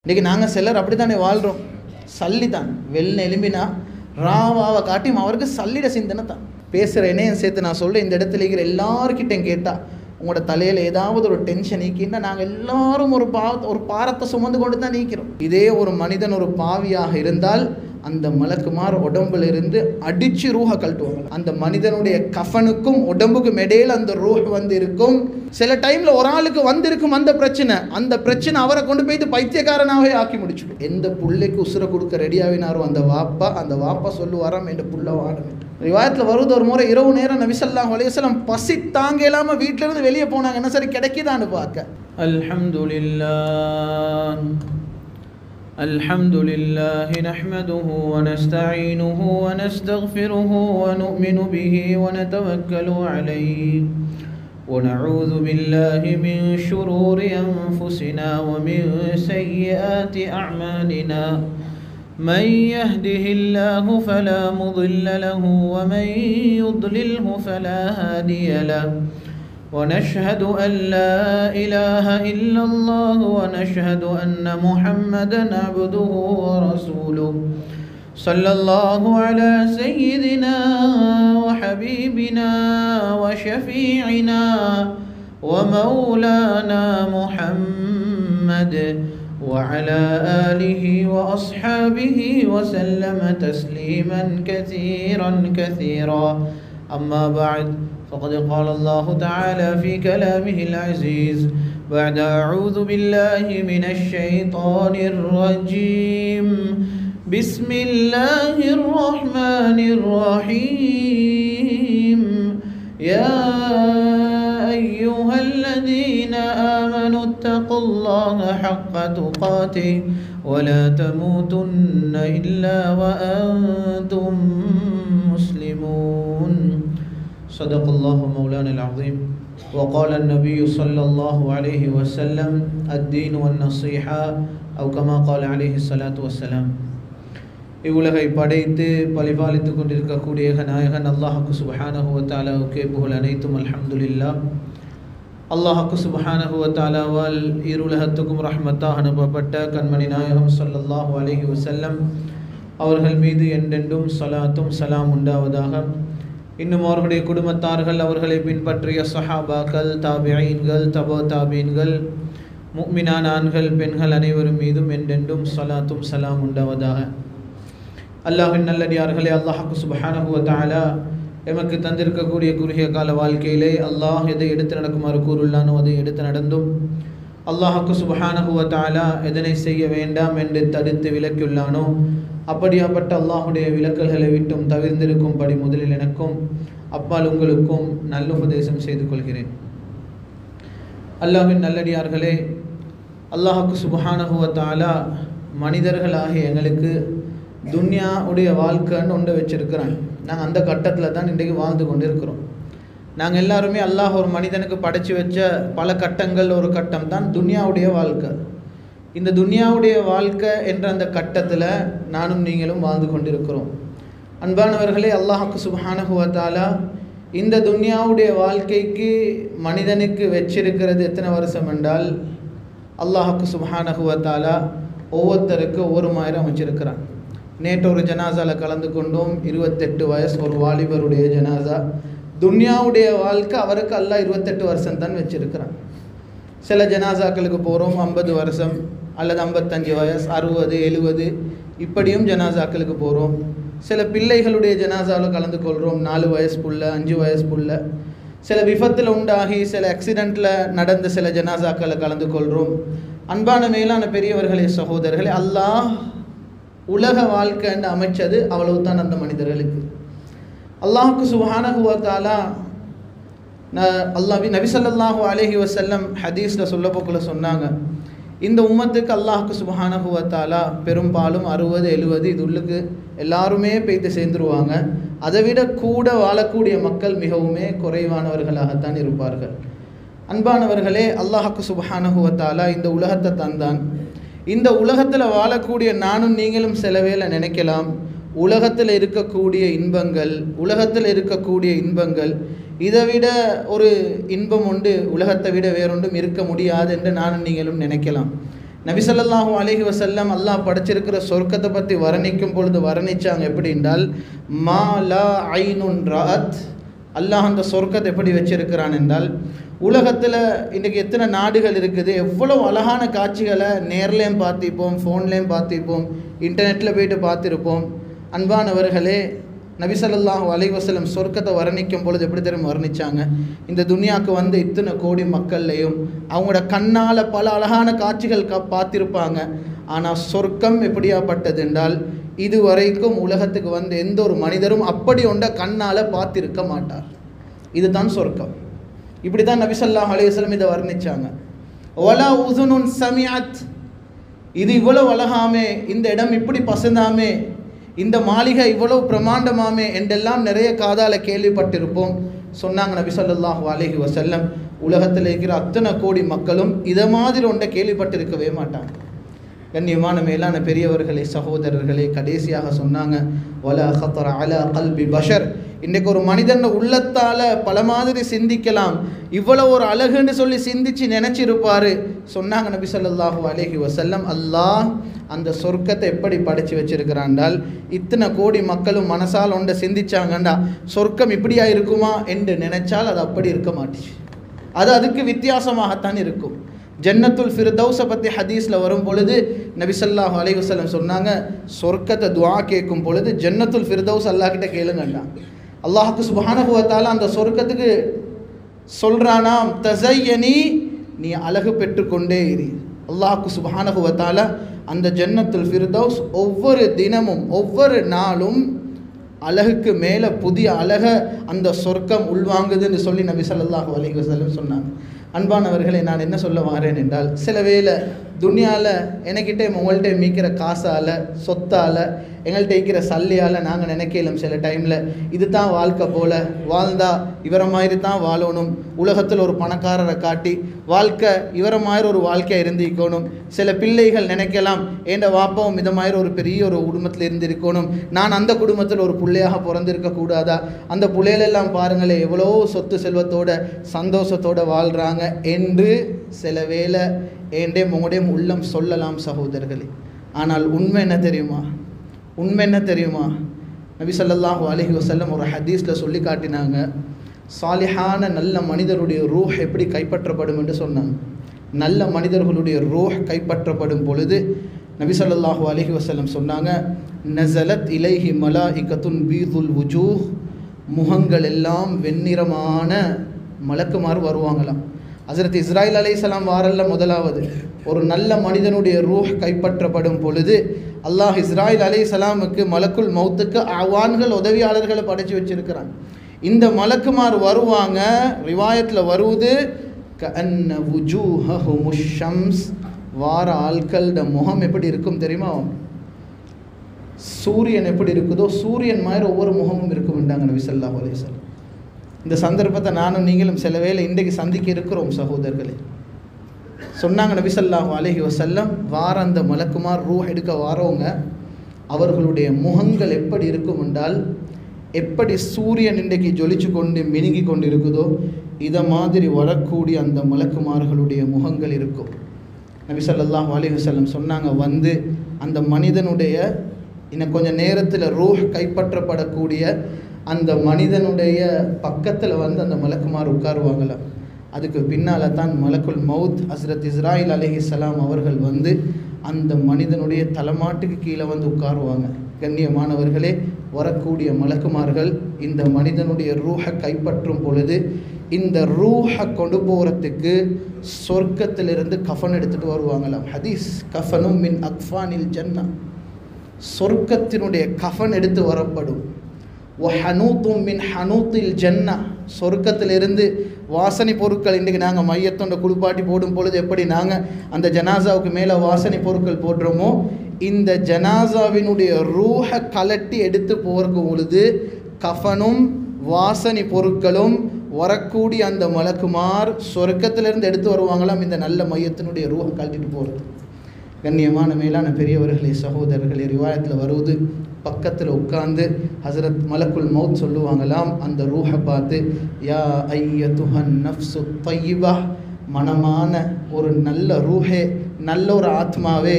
இன்றைக்கி நாங்கள் சிலர் அப்படி தானே வாழ்கிறோம். சல்லி தான் வெள்ளை எலும்பினா ராவாவை காட்டியும் அவருக்கு சல்லிட சிந்தனை தான். பேசுகிற என்னையும் சேர்த்து நான் சொல்கிறேன், இந்த இடத்துல இருக்கிற எல்லாருக்கிட்டையும் கேட்டால் உங்களோட தலையில் ஏதாவது ஒரு டென்ஷன் நீக்கின்னா நாங்கள் எல்லாரும் ஒரு பாரத்தை சுமந்து கொண்டு தான் நீக்கிறோம். இதே ஒரு மனிதன் ஒரு பாவியாக இருந்தால் அந்த மலக்குமார் உடம்புல இருந்து அடித்து ரூஹ கழட்டுவாங்க. அந்த மனிதனுடைய கஃனுக்கும் உடம்புக்கும் இடையில அந்த ரூஹ் வந்து இருக்கும். சில டைமில் ஒரு ஆளுக்கு வந்திருக்கும் அந்த பிரச்சனை அவரை கொண்டு போயிட்டு பைத்தியக்காரனாகவே ஆக்கி முடிச்சுடும். எந்த புள்ளைக்கு உசுரை கொடுக்க ரெடியாவினாரோ அந்த வாப்பா சொல்லுவாராம், என் புள்ள வாடும். ரிவாயத்தில் வருவது, ஒரு முறை இரவு நேரம் நபி ஸல்லல்லாஹு அலைஹி வஸல்லம் பசி தாங்க இல்லாமல் வீட்டிலிருந்து வெளியே போனாங்க. என்ன சரி கிடைக்குதான்னு பார்க்க. الحمد لله نحمده ونستعينه ونستغفره ونؤمن به ونتوكل عليه ونعوذ بالله من شرور أنفسنا ومن سيئات أعمالنا من يهده الله فلا مضل له ومن يضلله فلا هادي له ونشهد أن لا إله إلا الله ونشهد أن محمدا عبده ورسوله صلى الله على سيدنا وحبيبنا وشفيعنا ومولانا محمد وعلى آله وأصحابه وسلم تسليما كثيرا كثيرا. أما بعد، فقد قال الله تعالى في كلامه العزيز بعد أعوذ بالله من الشيطان الرجيم بسم الله الرحمن الرحيم يا أيها الذين آمنوا اتقوا الله حق تقاته ولا تموتن إلا وأنتم مسلمون. صدق الله مولانا العظيم. وقال النبي صلى الله عليه وسلم الدين والنصيحة أو كما قال عليه الصلاة والسلام. இவ்வுலகை படைத்து பரிபாலித்து கொண்டிருக்கக்கூடிய நாயகன் அல்லாஹ்வுக்கு சுப்ஹானஹு வ தஆலாவுக்கே புகழ் அனைத்தும். அல்ஹம்துலில்லாஹ். அல்லாஹ்வுக்கு சுப்ஹானஹு வ தஆலாவால் இருலகத்துக்கும் ரஹ்மத்தாக அனுப்பப்பட்ட கண்மணி நாயகம் ஸல்லல்லாஹு அலைஹி வஸல்லம் அவர்கள் மீது என்றென்றும் ஸலாத்தும் சலாம் உண்டாவதாக. இன்னும் அவர்களுடைய குடும்பத்தார்கள், அவர்களை பின்பற்றிய சஹாபாக்கள், தாபிஈன்கள், தபா தாபீன்கள், முஃமினான ஆண்கள் பெண்கள் அனைவரும் மீதும் என்றென்றும் ஸலாத்தும் சலாம் உண்டாவதாக. அல்லாஹ்வின் நல்லடியார்களே, அல்லாஹ்வுக்கு சுப்ஹானஹு வ தஆலா எமக்கு தந்திருக்கக்கூடிய குறுகிய கால வாழ்க்கையிலே அல்லாஹ் எதை எடுத்து நடக்குமாறு கூறுள்ளானோ அதை எடுத்து நடந்தும், அல்லாஹ்வுக்கு சுப்ஹானஹு வ தஆலா எதனை செய்ய வேண்டாம் என்று தடுத்து விலக்கியுள்ளானோ அப்படியாப்பட்ட அல்லாஹுடைய விலக்கல்களை விட்டும் தவிர்ந்திருக்கும்படி முதலில் எனக்கும் அப்பால் உங்களுக்கும் நல்ல உபதேசம் செய்து கொள்கிறேன். அல்லாஹ்வின் நல்லடியார்களே, அல்லாஹ்வுக்கு சுப்ஹானஹு வ தஆலா மனிதர்களாகிய எங்களுக்கு துன்யாவுடைய வாழ்க்கைன்னு ஒன்று வச்சிருக்கிறான். நாங்கள் அந்த கட்டத்தில் தான் இன்றைக்கு வாழ்ந்து கொண்டு இருக்கிறோம். நாங்கள் எல்லாருமே அல்லாஹ் ஒரு மனிதனுக்கு படைச்சி வச்ச பல கட்டங்கள் ஒரு கட்டம் தான் துன்யாவுடைய வாழ்க்கை. இந்த துன்யாவுடைய வாழ்க்கை என்ற அந்த கட்டத்தில் நானும் நீங்களும் வாழ்ந்து கொண்டிருக்கிறோம். அன்பானவர்களே, அல்லாஹ்வுக்கு சுப்ஹானஹு வ தஆலா இந்த துன்யாவுடைய வாழ்க்கைக்கு மனிதனுக்கு வச்சிருக்கிறது எத்தனை வருஷம் என்றால், அல்லாஹ்வுக்கு சுப்ஹானஹு வ தஆலா ஒவ்வொருத்தருக்கு ஒவ்வொரு மாதிரி அமைச்சிருக்கிறான். நேற்று ஒரு ஜனாசாவில் கலந்து கொண்டோம். 28 வயசு ஒரு வாலிபருடைய ஜனாசா. துன்யாவுடைய வாழ்க்கை அவருக்கு அல்லாஹ் 28 வருஷம் தான் வச்சிருக்கிறான். சில ஜனாசாக்களுக்கு போகிறோம் 50 வருஷம் அல்லது 55 வயசு, 60, 70 இப்படியும் ஜனாசாக்களுக்கு போகிறோம். சில பிள்ளைகளுடைய ஜனாசாவில் கலந்து கொள்கிறோம். 4 வயசு புள்ள, 5 வயசு புள்ள. சில விபத்தில் உண்டாகி சில ஆக்சிடெண்ட்டில் நடந்த சில ஜனாசாக்களில் கலந்து கொள்கிறோம். அன்பான மேலான பெரியவர்களே, சகோதரர்களே, அல்லாஹ் உலக வாழ்க்கைன்னு அமைச்சது அவ்வளவுதான் அந்த மனிதர்களுக்கு. அல்லாஹ்வுக்கு சுப்ஹானஹு வ தஆலா நபி ஸல்லல்லாஹு அலைஹி வஸல்லம் ஹதீஸில் சொல்ல போக்குள்ள சொன்னாங்க, இந்த உம்மத்துக்கு அல்லாஹ்வுக்கு சுப்ஹானஹு வ தஆலா பெரும்பாலும் 60, 70 இது உள்ளுக்கு எல்லாருமே போய்த்து சேர்ந்துருவாங்க. அதை விட கூட வாழக்கூடிய மக்கள் மிகவுமே குறைவானவர்களாகத்தான் இருப்பார்கள். அன்பானவர்களே, அல்லாஹ்வுக்கு சுப்ஹானஹு வ தஆலா இந்த உலகத்தை தந்தான். இந்த உலகத்தில் வாழக்கூடிய நானும் நீங்களும் சில வேளை நினைக்கலாம், உலகத்தில் இருக்கக்கூடிய இன்பங்கள் இதை விட ஒரு இன்பம் உண்டு, உலகத்தை விட வேறொன்றும் இருக்க முடியாது என்று நானும் நீங்களும் நினைக்கலாம். நபி ஸல்லல்லாஹு அலைஹி வஸல்லம் அல்லாஹ் படைச்சிருக்கிற சொர்க்கத்தை பற்றி வர்ணிக்கும் பொழுது வர்ணிச்சாங்க எப்படி என்றால், மா லா ஐனுன் ரஅத். அல்லாஹ் அந்த சொர்க்கத்தை எப்படி வச்சிருக்கிறான் என்றால், உலகத்தில் இன்றைக்கி எத்தனை நாடுகள் இருக்குது, எவ்வளோ அழகான காட்சிகளை நேர்லேயும் பார்த்திப்போம், ஃபோன்லேயும் பார்த்திப்போம், இன்டர்நெட்டில் போய்ட்டு பார்த்துருப்போம். அன்பானவர்களே, நபி ஸல்லல்லாஹு அலைஹி வஸல்லம் சொர்க்கத்தை வர்ணிக்கும் பொழுது எப்படி தெரியும் வர்ணிச்சாங்க, இந்த துனியாவுக்கு வந்து இத்தனை கோடி மக்கள்லையும் அவங்களோட கண்ணால் பல அழகான காட்சிகள் பார்த்திருப்பாங்க. ஆனால் சொர்க்கம் எப்படியாப்பட்டது என்றால், இதுவரைக்கும் உலகத்துக்கு வந்து எந்த ஒரு மனிதரும் அப்படி ஒன்றை கண்ணால் பார்த்திருக்க மாட்டார். இதுதான் சொர்க்கம். இப்படி தான் நபி ஸல்லல்லாஹு அலைஹி வஸல்லம் இதை வர்ணிச்சாங்க. வலா உஸுனுன் சமிஅத். இது இவ்வளவு அழகாமே, இந்த இடம் இப்படி பசந்தாமே, இந்த மாளிகை இவ்வளவு பிரமாண்டமாமே என்றெல்லாம் நிறைய காதால கேள்விப்பட்டிருப்போம். சொன்னாங்க நபி ஸல்லல்லாஹு அலைஹி வஸல்லம், உலகத்தில் இருக்கிற அத்தனை கோடி மக்களும் இதை மாதிரி ஒன்றை கேள்விப்பட்டிருக்கவே மாட்டாங்க. கண்ணியமான மேலான பெரியவர்களே, சகோதரர்களே, கடைசியாக சொன்னாங்க, வலா ஹத்தர அலா கல்பி பஷர். இன்றைக்கு ஒரு மனிதன் உள்ளத்தால் பல மாதிரி சிந்திக்கலாம், இவ்வளோ ஒரு அழகுன்னு சொல்லி சிந்திச்சு நினச்சிருப்பார். சொன்னாங்க நபி ஸல்லல்லாஹு அலைஹி வஸல்லம், அல்லாஹ் அந்த சொர்க்கத்தை எப்படி படைச்சு வச்சிருக்கிறான்டால், இத்தனை கோடி மக்களும் மனசால் ஒன்றை சிந்திச்சாங்கண்டா சொர்க்கம் இப்படியா இருக்குமா என்று நினைச்சால் அது அப்படி இருக்க மாட்டுச்சு. அது அதுக்கு வித்தியாசமாகத்தான் இருக்கும். ஜன்னத்துல் ஃபிர்தௌஸை பற்றி ஹதீஸில் வரும் பொழுது நபி ஸல்லல்லாஹு அலைஹி வஸல்லம் சொன்னாங்க, சொர்க்கத்தை துஆ கேட்கும் பொழுது ஜன்னத்துல் ஃபிர்தௌஸ் அல்லாஹ் கிட்ட கேளுங்கண்டா. அல்லாஹுக்கு சுப்ஹானஹு வ தஆலா அந்த சொர்க்கத்துக்கு சொல்கிறானாம், தஸய்யனி, நீ அழகு பெற்றுக்கொண்டே இரு. அல்லாஹுக்கு சுப்ஹானஹு வ தஆலா அந்த ஜன்னத்துல் ஃபிர்தௌஸ் ஒவ்வொரு தினமும் ஒவ்வொரு நாளும் அழகுக்கு மேலே புதிய அழகை அந்த சொர்க்கம் உள்வாங்குதுன்னு சொல்லி நபி ஸல்லல்லாஹு அலைஹி வஸல்லம் சொன்னாங்க. அன்பானவர்களை, நான் என்ன சொல்ல வாரேன் என்றால், சில வேளை துனியாவில் எனக்கிட்டே உங்கள்கிட்ட மீக்கிற காசால், சொத்தால், எங்கள்கிட்ட இருக்கிற சல்லியால் நாங்கள் நினைக்கலாம் சில டைமில் இது தான் வாழ்க்கை போல், வாழ்ந்தா இவரை மாதிரி தான் வாழணும், உலகத்தில் ஒரு பணக்காரரை காட்டி வாழ்க்கை இவரை மாதிரி ஒரு வாழ்க்கையாக இருந்திருக்கணும். சில பிள்ளைகள் நினைக்கலாம், ஏண்ட வாப்பாவும் இதை மாதிரி ஒரு பெரிய ஒரு குடும்பத்தில் இருந்திருக்கணும், நான் அந்த குடும்பத்தில் ஒரு பிள்ளையாக பிறந்திருக்கக்கூடாதா, அந்த பிள்ளைகளெல்லாம் பாருங்களே எவ்வளோ சொத்து செல்வத்தோட சந்தோஷத்தோடு வாழ்கிறாங்க என்று சில வேளை ஏண்டே உங்களுடைய உள்ளம் சொல்லலாம் சகோதரர்களே. ஆனால் உண்மை என்ன தெரியுமா? உண்மை என்ன தெரியுமா? நபி ஸல்லல்லாஹு அலைஹி வஸல்லம் ஒரு ஹதீஸில் சொல்லி காட்டினாங்க, சாலிஹான நல்ல மனிதருடைய ரூஹ் எப்படி கைப்பற்றப்படும் என்று சொன்னாங்க. நல்ல மனிதர்களுடைய ரூஹ் கைப்பற்றப்படும் பொழுது நபி ஸல்லல்லாஹு அலைஹி வஸல்லம் சொன்னாங்க, நஸலத் இலைஹி மலாஇகத்துன் பீதுல் வுஜூஹ், முகங்கள் எல்லாம் வெண்ணிறமான மலக்குமார் வருவாங்களாம். ஹஸரத் இஸ்ராயில் அலைஹிஸ்ஸலாம் வாரல்ல முதலாவது ஒரு நல்ல மனிதனுடைய ரூஹ் கைப்பற்றப்படும் பொழுது அல்லாஹ் இஸ்ராயில் அலைஹிஸ்ஸலாமுக்கு மலக்குல் மௌத்துக்கு அவான்கள் உதவியாளர்களை படைச்சு வச்சிருக்கிறான். இந்த மலக்குமார் வருவாங்க, ரிவாயத்தில் வருவது கஅன்ன வுஜூஹஹுமுஷ் ஷம்ஸ், வார ஆட்களோட முகம் எப்படி இருக்கும் தெரியுமா? சூரியன் எப்படி இருக்குதோ சூரியன் மாதிரி ஒவ்வொரு முகமும் இருக்கும்ன்றாங்க நபி ஸல்லல்லாஹு அலைஹி வஸல்லம். இந்த சந்தர்ப்பத்தை நானும் நீங்களும் சில வேளை இன்றைக்கு சந்திக்க இருக்கிறோம் சகோதரர்களே. சொன்னாங்க நபி ஸல்லல்லாஹு அலைஹி வஸல்லம், வார அந்த மலக்குமார் ரூஹ் எடுக்க வாரவங்க அவர்களுடைய முகங்கள் எப்படி இருக்கும் என்றால், எப்படி சூரியன் இன்றைக்கு ஜொலிச்சு கொண்டு மினுங்கி கொண்டு இருக்குதோ இதை மாதிரி வரக்கூடிய அந்த மலக்குமார்களுடைய முகங்கள் இருக்கும். நபி ஸல்லல்லாஹு அலைஹி வஸல்லம் சொன்னாங்க, வந்து அந்த மனிதனுடைய இன்னும் கொஞ்சம் நேரத்தில் ரூஹ் கைப்பற்றப்படக்கூடிய அந்த மனிதனுடைய பக்கத்தில் வந்து அந்த மலக்குமார் உட்காருவாங்களாம். அதுக்கு பின்னால் தான் மலக்குல் மவுத் ஹஸ்ரத் இஸ்ராயில் அலைஹிஸ்ஸலாம் அவர்கள் வந்து அந்த மனிதனுடைய தலைமாட்டுக்கு கீழே வந்து உட்காருவாங்க. கண்ணியமானவர்களே, வரக்கூடிய மலக்குமார்கள் இந்த மனிதனுடைய ரூஹை கைப்பற்றும் பொழுது இந்த ரூஹை கொண்டு போகிறதுக்கு சொர்க்கத்திலிருந்து கஃபன் எடுத்துகிட்டு வருவாங்களாம். ஹதீஸ், கஃபனும் மின் அக்ஃபானில் ஜன்னா, சொர்க்கத்தினுடைய கஃபன் எடுத்து வரப்படும். வஹனூத்தும் மின் ஹனூத்தில் ஜன்னா, சொர்க்கத்திலிருந்து வாசனை பொருட்கள். இன்றைக்கி நாங்கள் மையத்தொண்ட குளிப்பாட்டி போடும் பொழுது எப்படி நாங்கள் அந்த ஜனாசாவுக்கு மேலே வாசனை பொருட்கள் போடுறோமோ, இந்த ஜனாசாவினுடைய ரூஹை கலட்டி எடுத்து போகும் பொழுது கஃபனும் வாசனை பொருட்களும் வரக்கூடிய அந்த மலக்குமார் சொர்க்கத்திலிருந்து எடுத்து வருவாங்களாம், இந்த நல்ல மையத்தினுடைய ரூஹை கழட்டிட்டு போகிறது. கண்ணியமான மேலான பெரியவர்களே, சகோதரர்களே, ரிவாயத்தில் வருவது பக்கத்தில் உட்கார்ந்து ஹஸரத் மலக்குல் மவுத் சொல்லுவாங்களாம் அந்த ரூஹை பார்த்து, யா ஐயத்துஹன் நஃப்ஸு தையிபா மனமான ஒரு நல்ல ரூஹே, நல்ல ஒரு ஆத்மாவே,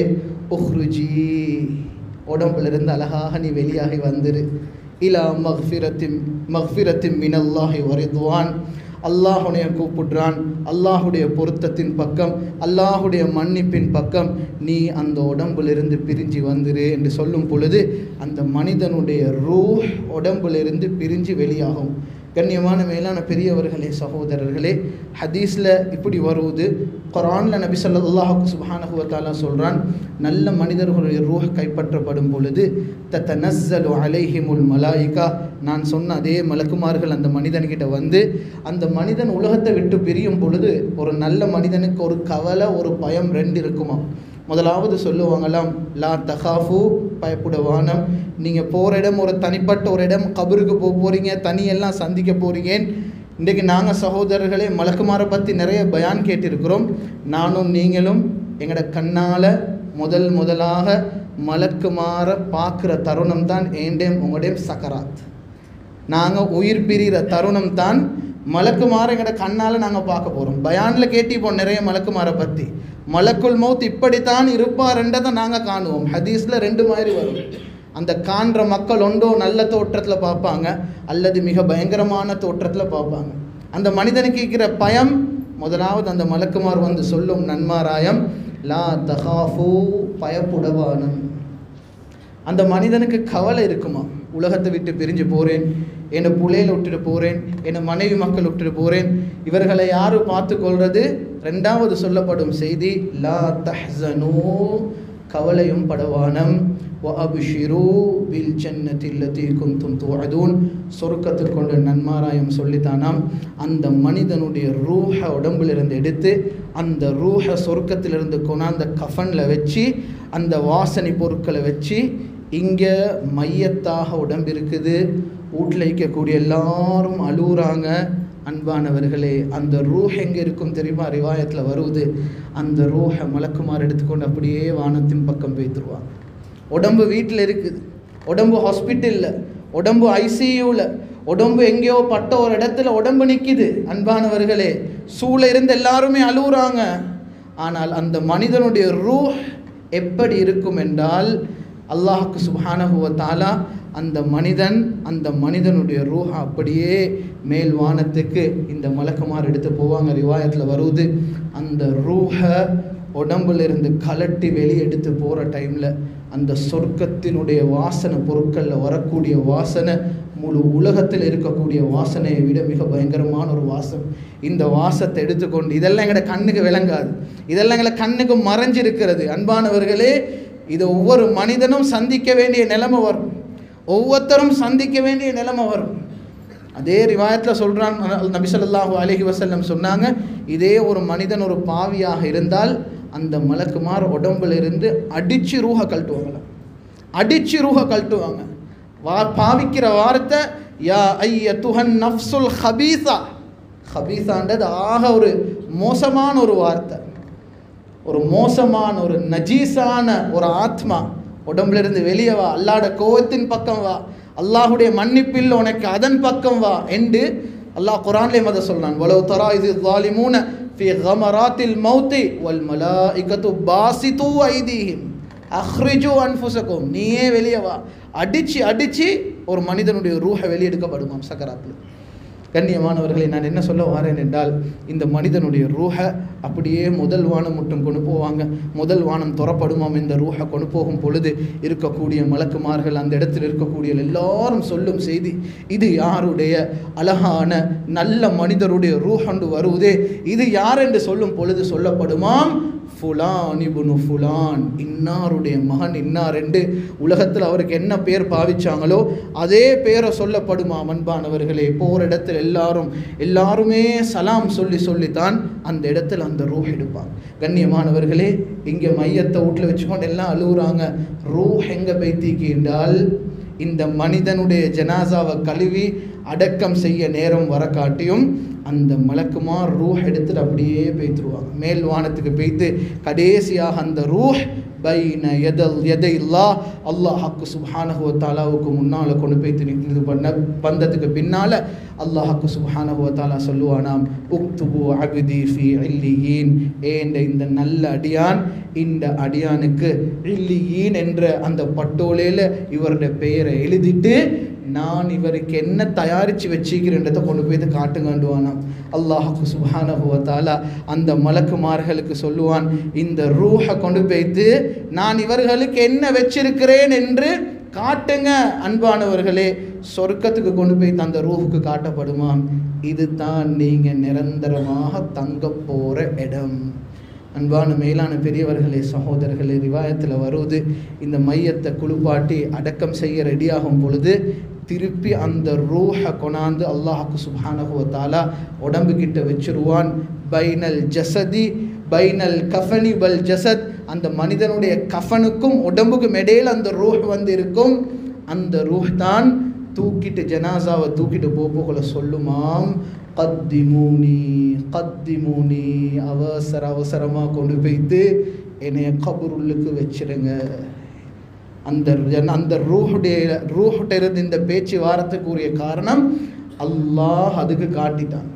உஹ்ருஜி, உடம்பிலிருந்து அழகாக நீ வெளியாகி வந்துரு, இலா மக்ஃபிரத்தின் மினல்லாஹி வரிதுவான், அல்லாஹுடைய கூப்பிடுறான், அல்லாஹுடைய பொருத்தத்தின் பக்கம், அல்லாஹுடைய மன்னிப்பின் பக்கம் நீ அந்த உடம்பிலிருந்து பிரிஞ்சு வந்துரு என்று சொல்லும் பொழுது அந்த மனிதனுடைய ரூஹ் உடம்பிலிருந்து பிரிஞ்சு வெளியாகும். கண்ணியமான மேலான பெரியவர்களே, சகோதரர்களே, ஹதீஸில் இப்படி வருவது, குர்ஆனில் நபி ஸல்லல்லாஹு சுப்ஹானஹு வ தஆலா சொல்கிறான், நல்ல மனிதர்களுடைய ரூஹ் கைப்பற்றப்படும் பொழுது தத்தனஸ்ஸலு அலைஹிமுல் மலாயிகா, நான் சொன்ன அதே மலக்குமார்கள் அந்த மனிதன்கிட்ட வந்து, அந்த மனிதன் உலகத்தை விட்டு பிரியும் பொழுது ஒரு நல்ல மனிதனுக்கு ஒரு கவலை, ஒரு பயம் ரெண்டு இருக்குமா. முதலாவது சொல்லுவாங்களாம், லா தகாஃபு, பயப்படுவானம், நீங்கள் போகிற இடம் ஒரு தனிப்பட்ட ஒரு இடம், கபருக்கு போகிறீங்க, தனியெல்லாம் சந்திக்க போகிறீங்க. இன்றைக்கு நாங்கள் சகோதரர்களே மலக்குமாரை பற்றி நிறைய பயான் கேட்டிருக்கிறோம். நானும் நீங்களும் எங்களோட கண்ணால் முதலாக மலக்குமாரை பார்க்குற தருணம் தான் ஏண்டேம் உங்களுடைய சக்கராத். நாங்கள் உயிர் பிரிகிற தருணம் தான் மலக்குமாரை எங்களோட கண்ணால் நாங்கள் பார்க்க போகிறோம். பயானில் கேட்டிப்போம் நிறைய மலக்குமாரை பற்றி. மலக்குல் மௌத் இப்படித்தான் இருப்பார்ன்றதை நாங்கள் காணுவோம். ஹதீஸில் ரெண்டு மாதிரி வரும். அந்த காண்ற மக்கள் ஒன்றோ நல்ல தோற்றத்தில் பார்ப்பாங்க, அல்லது மிக பயங்கரமான தோற்றத்தில் பார்ப்பாங்க. அந்த மனிதனுக்கு இருக்கிற பயம், முதலாவது அந்த மலக்குமார் வந்து சொல்லும் நன்மாராயம், லா தகாஃபு, பயப்புடவானம். அந்த மனிதனுக்கு கவலை இருக்குமா, உலகத்தை விட்டு பிரிஞ்சு போகிறேன், என்னை புள்ளையில் விட்டுட்டு போகிறேன், என்னை மனைவி மக்கள் விட்டுட்டு போகிறேன், இவர்களை யார் பார்த்து கொள்வது. ரெண்டாவது சொல்லப்படும் செய்தி, லா தஹ்ஸனு, கவலையும் படவானம், வ அப்ஷிரு பில் ஜன்னத்தி அல்லதி குன்தும் துஅதூன், சொர்க்கத்துக்கு கொண்டு நன்மாராயம் சொல்லித்தானாம். அந்த மனிதனுடைய ரூஹ உடம்பிலிருந்து எடுத்து அந்த ரூஹ சொர்க்கத்திலிருந்து கொண்டாந்த கஃனில் வச்சு அந்த வாசனை பொருட்களை வச்சு, இங்கே மையத்தாக உடம்பு இருக்குது, வீட்டில் இருக்கக்கூடிய எல்லாரும் அழுகுறாங்க. அன்பானவர்களே, அந்த ரூஹ் எங்கே இருக்கும் தெரியுமா? ரிவாயத்தில் வருவது, அந்த ரூஹை மலக்குமார் எடுத்துக்கொண்டு அப்படியே வானத்தின் பக்கம் போய்த்துருவாங்க. உடம்பு வீட்டில் இருக்குது, உடம்பு ஹாஸ்பிட்டலில், உடம்பு ஐசியூவில், உடம்பு எங்கேயோ பட்ட ஒரு இடத்துல உடம்பு நிற்கிது. அன்பானவர்களே, சூழ இருந்து எல்லாருமே அழுகுறாங்க. ஆனால் அந்த மனிதனுடைய ரூஹ் எப்படி இருக்கும் என்றால், அல்லாஹுக்கு சுப்ஹானஹு வ தஆலா அந்த மனிதனுடைய ரூஹ அப்படியே மேல் வானத்துக்கு இந்த மலக்குமார் எடுத்து போவாங்க. ரிவாயத்தில் வருவது, அந்த ரூஹ உடம்புலிருந்து கலட்டி வெளியே எடுத்து போகிற டைமில் அந்த சொர்க்கத்தினுடைய வாசனை பொருட்களில் வரக்கூடிய வாசனை முழு உலகத்தில் இருக்கக்கூடிய வாசனையை விட மிக பயங்கரமான ஒரு வாசம். இந்த வாசத்தை எடுத்துக்கொண்டு, இதெல்லாம் எங்களோட கண்ணுக்கு விளங்காது, இதெல்லாம் எங்களை கண்ணுக்கு மறைஞ்சிருக்கிறது. அன்பானவர்களே, இது ஒவ்வொரு மனிதனும் சந்திக்க வேண்டிய நிலைமை வரும், ஒவ்வொருத்தரும் சந்திக்க வேண்டிய நிலைமை வரும். அதே ரிவாயத்தில் சொல்கிறான், நபி ஸல்லல்லாஹு அலைஹி வஸல்லம் சொன்னாங்க, இதே ஒரு மனிதன் ஒரு பாவியாக இருந்தால் அந்த மலக்குமார் உடம்புல இருந்து அடித்து ரூஹ கழட்டுவாங்களாம், அடித்து ரூஹ கழட்டுவாங்க. பாவிக்கிற வார்த்தை, யா ஐயத்துஹன் நஃப்ஸுல் ஹபீஸா. ஹபீஸான்றது ஆக ஒரு மோசமான ஒரு வார்த்தை, ஒரு மோசமான ஒரு நஜீஸான ஒரு ஆத்மா. உடம்புல இருந்து வெளியே வா, அல்லாஹ்வுடைய கோவத்தின் பக்கம் வா, அல்லாஹுடைய மன்னிப்பில் உனக்கு அதன் பக்கம் வா என்று அல்லாஹ் குர்ஆன்லேயே மத சொல்றான். வலவ் தரா இஸ் ஸாலிமூன ஃபீ கமராத்தில் மௌத்தி வல் மலாயிகத்து பாசிது ஐதீஹிம் அஹ்ரிஜு அன்ஃபுஸகும். நீயே வெளியே வா. அடிச்சு ஒரு மனிதனுடைய ரூஹ வெளியெடுக்கப்படுமாம் சக்கராத்தில். கண்ணியமானவர்களை, நான் என்ன சொல்ல வரேன் என்றால், இந்த மனிதனுடைய ரூஹ அப்படியே முதல் வானம் மட்டும் கொண்டு போவாங்க. முதல் வானம் துறப்படுமாம். இந்த ரூஹ கொண்டு போகும் பொழுது இருக்கக்கூடிய மலக்குமார்கள், அந்த இடத்தில் இருக்கக்கூடிய எல்லாரும் சொல்லும் செய்தி, இது யாருடைய அழகான நல்ல மனிதருடைய ரூஹண்டு வருவதே, இது யார் என்று சொல்லும் பொழுது சொல்லப்படுமாம், ஃபுலான் இப்னு ஃபுலான், இன்னாருடைய மகன் இன்னார் என்று உலகத்தில் அவருக்கு என்ன பேர் பாவிச்சாங்களோ அதே பேரை சொல்லப்படுமாம். அன்பானவர்களே, போகிற இடத்துல எல்லாருமே சலாம் சொல்லித்தான் அந்த இடத்துல அந்த ரூஹ் எடுப்பாங்க. கண்ணியமானவர்களே, இங்கே மையத்தை வீட்டில் வச்சுக்கொண்டு எல்லாம் அழுகுறாங்க. ரூஹ் எங்கே பைத்திக்கு என்றால், இந்த மனிதனுடைய ஜனாசாவை கழுவி அடக்கம் செய்ய நேரம் வர காட்டியும் அந்த மலக்குமார் ரூஹ் எடுத்துட்டு அப்படியே பேய்த்துருவாங்க. மேல் வானத்துக்கு பேய்த்து கடைசியாக அந்த ரூஹ் பைன எதையில்லா அல்லாஹுக்கு சுப்ஹானஹு வ தஆலாவுக்கு முன்னால் கொண்டு போய்த்து இது பண்ண பந்தத்துக்கு பின்னால் அல்லாஹ்க்கு சுப்ஹானஹு வ தஆலா சொல்லுவானாம், உக்துபு அப்தி ஃபீ இல்லியீன், இந்த நல்ல அடியான், இந்த அடியானுக்கு இல்லியீன் என்ற அந்த பட்டோலையில் இவருடைய பெயரை எழுதிட்டு நான் இவருக்கு என்ன தயாரித்து வச்சுக்கிறேன்றதை கொண்டு போய் காட்டுங்கண்டுவானாம். அல்லாஹ்க்கு சுப்ஹானஹு வ தஆலா அந்த மலக்குமார்களுக்கு சொல்லுவான், இந்த ரூஹை கொண்டு போய்த்து நான் இவர்களுக்கு என்ன வச்சிருக்கிறேன் என்று காட்டுங்க அன்பானவர்களே. சொர்க்கத்துக்கு கொண்டு போய் அந்த ரூஹுக்கு காட்டப்படுமாம். இதுதான் நீங்கள் நிரந்தரமாக தங்க போகிற இடம். அன்பான மேலான பெரியவர்களே, சகோதரர்களே, ரிவாயத்தில் வருவது, இந்த மையத்தை குளிப்பாட்டி அடக்கம் செய்ய ரெடியாகும் பொழுது திருப்பி அந்த ரூஹை கொண்டாந்து அல்லாஹ்க்கு சுப்ஹானஹு வ தஆலா உடம்புக்கிட்ட வச்சிருவான். பைனல் ஜசதி பைனல் கஃபனி வல் ஜசத், அந்த மனிதனுடைய கஃபனுக்கும் உடம்புக்கும் இடையில் அந்த ரூஹ் வந்து இருக்கும். அந்த ரூஹ் தான் தூக்கிட்டு ஜனாசாவை தூக்கிட்டு போகல சொல்லுமாம், கத்திமூனி கத்திமூனி, அவசரமாக கொண்டு போய்த்து என்னைய கபருள்ளுக்கு வச்சிருங்க. அந்த ரூஹுட்ட இருந்து இந்த பேச்சு வாரத்துக்குரிய காரணம் அல்லாஹ் அதுக்கு காட்டிட்டான்.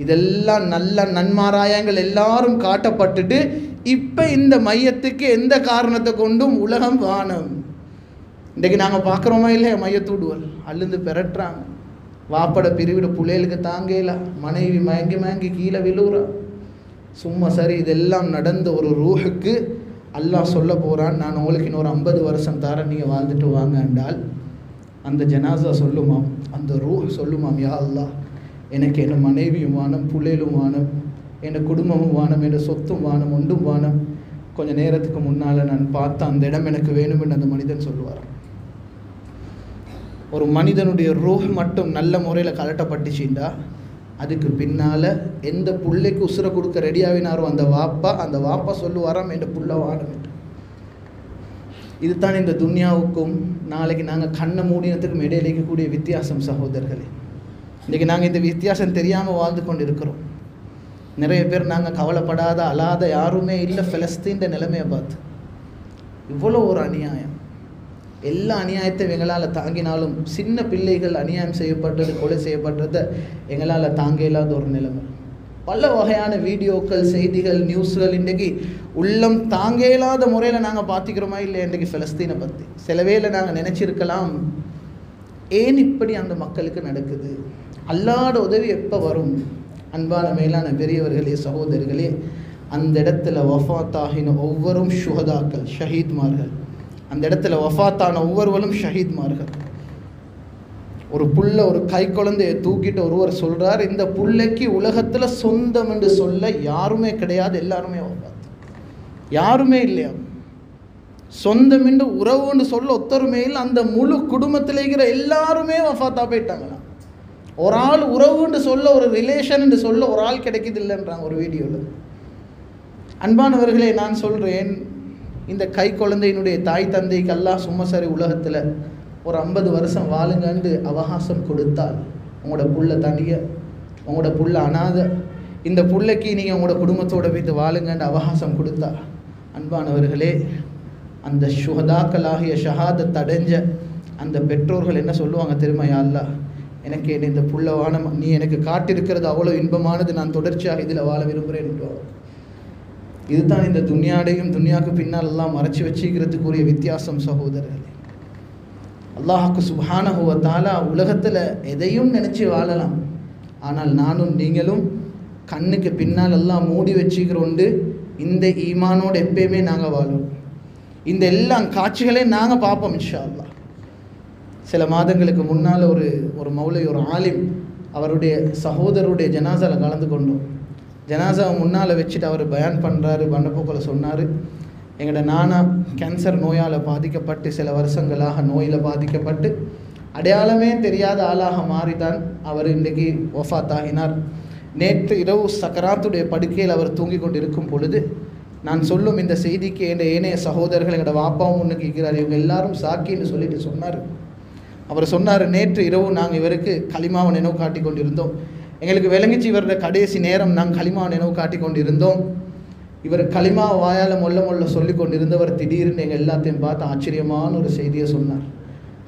இதெல்லாம் நல்ல நன்மாராயங்கள் எல்லாரும் காட்டப்பட்டுட்டு இப்போ இந்த மையத்துக்கு எந்த காரணத்தை கொண்டும் உலகம் வானம். இன்றைக்கு நாங்கள் பார்க்குறோமா இல்லையா, மையத்தூடுவல் அழுந்து பெறட்டுறாங்க, வாப்பட பிரிவிட புள்ளைகளுக்கு தாங்கல, மனைவி மயங்கி கீழே விழுவுறா. சும்மா சரி, இதெல்லாம் நடந்த ஒரு ரூஹுக்கு அல்லாஹ் சொல்ல போகிறான், நான் உங்களுக்கு இன்னொரு 50 வருஷம் தரேன், நீங்கள் வாழ்ந்துட்டு வாங்க என்றால் அந்த ஜனாசா சொல்லுமாம், அந்த ரூஹ் சொல்லுமாம், யா அல்லாஹ், எனக்கு என் மனைவியும் வானம், புள்ளையிலும் வானம், என் குடும்பமும் வானம், என் சொத்தும் வானம், ஒன்றும் வானம். கொஞ்சம் நேரத்துக்கு முன்னால் நான் பார்த்த அந்த இடம் எனக்கு வேணும் என்று அந்த மனிதன் சொல்லுவார். ஒரு மனிதனுடைய ரூஹ் மட்டும் நல்ல முறையில் கலட்டப்பட்டுச்சுண்டா அதுக்கு பின்னால் எந்த புள்ளைக்கு உசுரை கொடுக்க ரெடியாகினாரோ அந்த வாப்பா சொல்லுவாராம், என் புள்ள வானம் என்று. இதுதான் இந்த துன்யாவுக்கும் நாளைக்கு நாங்கள் கண்ணை மூடினத்துக்கும் இடையில இருக்கக்கூடிய வித்தியாசம். சகோதரர்களே, இன்றைக்கி நாங்கள் இந்த வித்தியாசம் தெரியாமல் வாழ்ந்து கொண்டு இருக்கிறோம். நிறைய பேர் நாங்கள் கவலைப்படாத அழாத யாருமே இல்லை. பலஸ்தீன் நிலைமையை பார்த்து இவ்வளோ ஒரு அநியாயம், எல்லா அநியாயத்தையும் எங்களால் தாங்கினாலும் சின்ன பிள்ளைகள் அநியாயம் செய்யப்பட்டது, கொலை செய்யப்பட்டதை எங்களால் தாங்க இல்லாத ஒரு நிலைமை. பல வகையான வீடியோக்கள், செய்திகள், நியூஸ்கள் இன்றைக்கி உள்ளம் தாங்க இல்லாத முறையில் நாங்கள் பார்த்துக்கிறோமா இல்லை இன்றைக்கி பலஸ்தீனை பற்றி. சில வேளை நாங்கள் நினச்சிருக்கலாம், ஏன் இப்படி அந்த மக்களுக்கு நடக்குது, அல்லாட உதவி எப்போ வரும். அன்பான மேலான பெரியவர்களே, சகோதரர்களே, அந்த இடத்துல வஃபாத்தாகின ஒவ்வொரும் ஷுஹதாக்கள், ஷஹீத்மார்கள். அந்த இடத்துல வஃபாத்தான ஒவ்வொருவரும் ஷஹீத்மார்கள். ஒரு புள்ள, ஒரு கை குழந்தையை தூக்கிட்டு ஒருவர் சொல்கிறார், இந்த புள்ளைக்கு உலகத்தில் சொந்தம் என்று சொல்ல யாருமே கிடையாது, எல்லாருமே வஃபாத், யாருமே இல்லையா. சொந்தம் என்று உறவுன்னு சொல்ல ஒத்தருமே இல்லை. அந்த முழு குடும்பத்தில் இருக்கிற எல்லாருமே வஃபாத்தா போயிட்டாங்களாம். ஒரு ஆள் உறவுன்னு சொல்ல, ஒரு ரிலேஷன் என்று சொல்ல ஒரு ஆள் கிடைக்கிது இல்லைன்றாங்க ஒரு வீடியோவில். அன்பானவர்களே, நான் சொல்கிறேன், இந்த கை குழந்தையினுடைய தாய் தந்தைக்கு அல்லாஹ் சும்மா சரி உலகத்தில் ஒரு 50 வருஷம் வாழுங்கன்னு அவகாசம் கொடுத்தால், உங்களோட புள்ள தனிய, உங்களோட புள்ள அனாதை, இந்த புள்ளைக்கு நீங்கள் உங்களோட குடும்பத்தோடு போய்த்து வாழுங்கன்னு அவகாசம் கொடுத்தா, அன்பானவர்களே, அந்த ஷுஹதாக்களாகிய ஷஹாதத் அடைஞ்ச அந்த பெற்றோர்கள் என்ன சொல்லுவாங்க தெரியுமா, யா அல்லாஹ், எனக்கு இந்த புள்ள வானம், நீ எனக்கு காட்டிருக்கிறது அவ்வளோ இன்பமானது, நான் தொடர்ச்சியாக இதில் வாழ விரும்புகிறேன். இதுதான் இந்த துன்யாடையும் துன்யாவுக்கு பின்னால் எல்லாம் மறைச்சி வச்சுக்கிறதுக்குரிய வித்தியாசம். சகோதரர்களே, அல்லாஹ்க்கு சுப்ஹானஹு வ தஆலா உலகத்தில் எதையும் நினச்சி வாழலாம். ஆனால் நானும் நீங்களும் கண்ணுக்கு பின்னால் எல்லாம் மூடி வச்சுக்கிறோண்டு இந்த ஈமானோடு எப்பயுமே நாங்கள் வாழும். இந்த எல்லாம் காட்சிகளையும் நாங்கள் பார்ப்போம் இன்ஷா அல்லாஹ். சில மாதங்களுக்கு முன்னால் ஒரு மௌலை, ஒரு ஆலிம், அவருடைய சகோதரருடைய ஜனாசாவில் கலந்து கொண்டோம். ஜனாசாவை முன்னால் வச்சுட்டு அவர் பயான் பண்ணுறாரு. பண்ணப்போக்கில் சொன்னார், எங்களோட நானா கேன்சர் நோயால் பாதிக்கப்பட்டு சில வருஷங்களாக நோயில் பாதிக்கப்பட்டு அடையாளமே தெரியாத ஆளாக மாறிதான் அவர் இன்றைக்கி வஃபாத் ஆகினார். நேற்று இரவு சக்கராத்துடைய படுக்கையில் அவர் தூங்கி கொண்டு இருக்கும் பொழுது நான் சொல்லும் இந்த செய்திக்கு என் ஏனைய சகோதரர்கள், எங்களோட வாப்பாவும் ஒன்று கேட்கிறார், இவங்க எல்லாரும் சாக்கின்னு சொல்லிட்டு சொன்னார். அவர் சொன்னார், நேற்று இரவு நாங்கள் இவருக்கு களிமாவை நினைவு காட்டி கொண்டிருந்தோம். எங்களுக்கு விளங்கிச்சு இவருடைய கடைசி நேரம், நாங்கள் களிமாவை நினைவு காட்டி கொண்டிருந்தோம். இவர் களிமாவை வாயால் மொல்ல சொல்லி கொண்டிருந்தவர் திடீர்னு எங்கள் எல்லாத்தையும் பார்த்து ஆச்சரியமான ஒரு செய்தியை சொன்னார்.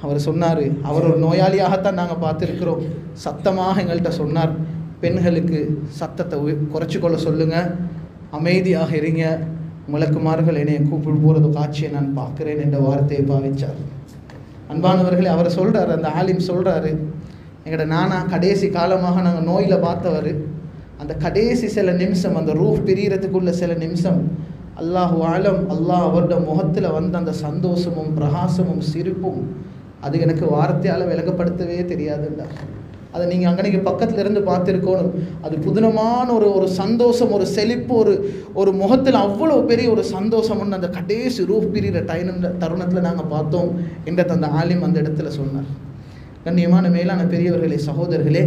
அவர் சொன்னார், அவர் ஒரு நோயாளியாகத்தான் நாங்கள் பார்த்துருக்கிறோம். சத்தமாக எங்கள்கிட்ட சொன்னார், பெண்களுக்கு சத்தத்தை குறைச்சிக்கொள்ள சொல்லுங்கள், அமைதியாக இருங்க, மலக்குமார்கள் என்னை கூப்பிட்டு போகிறது காட்சியை நான் பார்க்குறேன் என்ற வார்த்தையை பாவிச்சார். அன்பானவர்களே, அவர் சொல்கிறார், அந்த ஆலிம் சொல்கிறாரு, எங்களோட நானா கடைசி காலமாக நாங்கள் நோயில் பார்த்தவர், அந்த கடைசி சில நிமிஷம், அந்த ரூஹ் பிரியறதுக்குள்ள சில நிமிஷம், அல்லாஹு ஆலம், அல்லாஹ் அவரோட முகத்தில் வந்த அந்த சந்தோஷமும் பிரகாசமும் சிரிப்பும் அது எனக்கு வார்த்தையால் விளங்கப்படுத்தவே தெரியாதுல்ல. அதை நீங்கள் அங்கனைக்கு பக்கத்தில் இருந்து பார்த்துருக்கணும். அது புதுனமான ஒரு சந்தோஷம், ஒரு செழிப்பு, ஒரு முகத்தில் அவ்வளோ பெரிய ஒரு சந்தோஷம்னு அந்த கடைசி ரூஹ் பிரிகிற தருணத்தில் நாங்கள் பார்த்தோம் என்ற அந்த ஆலிம் அந்த இடத்துல சொன்னார். கண்ணியமான மேலான பெரியவர்களே, சகோதரர்களே,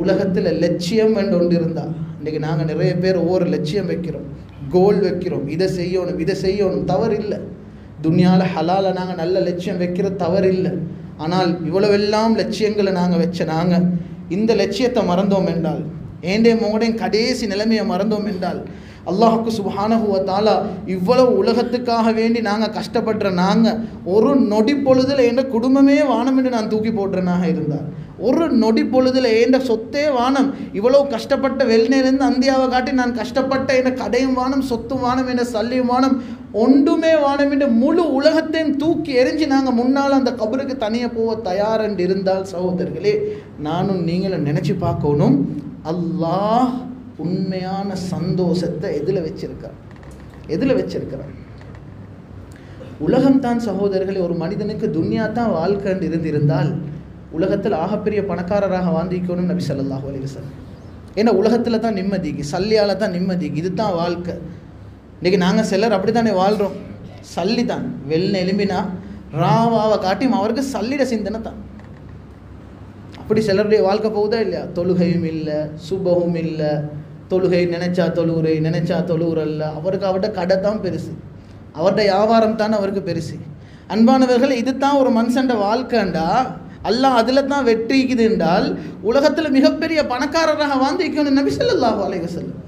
உலகத்தில் லட்சியம் என்று ஒன்று இருந்தால், இன்றைக்கி நாங்கள் நிறைய பேர் ஒவ்வொரு லட்சியம் வைக்கிறோம், கோல் வைக்கிறோம், இதை செய்யணும், தவறு இல்லை. துன்யாவில் ஹலால நாங்கள் நல்ல லட்சியம் வைக்கிறது தவறு இல்லை. ஆனால் இவ்வளவெல்லாம் லட்சியங்களை நாங்கள் வச்ச நாங்கள் இந்த லட்சியத்தை மறந்தோம் என்றால், மோடையும் கடைசி நிலைமையை மறந்தோம் என்றால், அல்லாஹுக்கு சுப்ஹானஹு வ தஆலா இவ்வளவு உலகத்துக்காக வேண்டி நாங்கள் கஷ்டப்படுற நாங்கள் ஒரு நொடி பொழுதில் என்ற குடும்பமே வானம் என்று நான் தூக்கி போடுறனாக இருந்தால், ஒரு நொடி பொழுதில் என்ற சொத்தே வானம், இவ்வளோ கஷ்டப்பட்ட வெளிநேருந்து அந்தியாவை காட்டி நான் கஷ்டப்பட்ட என்ற கடையும் வானம், சொத்தும் வானம், என்ற சல்லியும் வானம், ஒன்றுமே வானம் என்று முழு உலகத்தையும் தூக்கி எரிஞ்சு நாங்கள் முன்னால் அந்த கபருக்கு தனியாக போக தயார் என்று இருந்தால், சகோதரர்களே, நானும் நீங்களும் நினச்சி பார்க்கணும், அல்லாஹ் உண்மையான சந்தோஷத்தை எதில் வச்சிருக்கிறான்? உலகம்தான் சகோதரர்களே. ஒரு மனிதனுக்கு துன்யா தான் வாழ்க்கைன்னு இருந்திருந்தால் உலகத்தில் ஆகப்பெரிய பணக்காரராக வாழ்ந்திக்கணும் நபி ஸல்லல்லாஹு அலைஹி வஸல்லம். ஏன்னா உலகத்தில் தான் நிம்மதிக்கு, சல்லியால் தான் நிம்மதிக்கு, இது தான் வாழ்க்கை. இன்றைக்கி நாங்கள் சிலர் அப்படி தானே வாழ்கிறோம். சல்லி தான் வெள்ளை எலும்பினா ராவாவை காட்டியும் அவருக்கு சல்லிட சிந்தனை தான். அப்படி சிலருடைய வாழ்க்கை போகுதா இல்லையா? தொழுகையும் இல்லை, சுபகும் இல்லை, தொழுகை நினைச்சா தொழுவுறல்ல. அவருக்கு அவர்கிட்ட கடை தான் பெருசு, அவர்கிட்ட வியாபாரம் தான் அவருக்கு பெருசு. அன்பானவர்கள், இது தான் ஒரு மனுஷன் வாழ்க்கைண்டா, அல்லாஹ் அதில் தான் வெற்றிக்குது என்றால் உலகத்தில் மிகப்பெரிய பணக்காரராக வாழ்ந்திக்கணும் நபி ஸல்லல்லாஹு அலைஹி வஸல்லம்.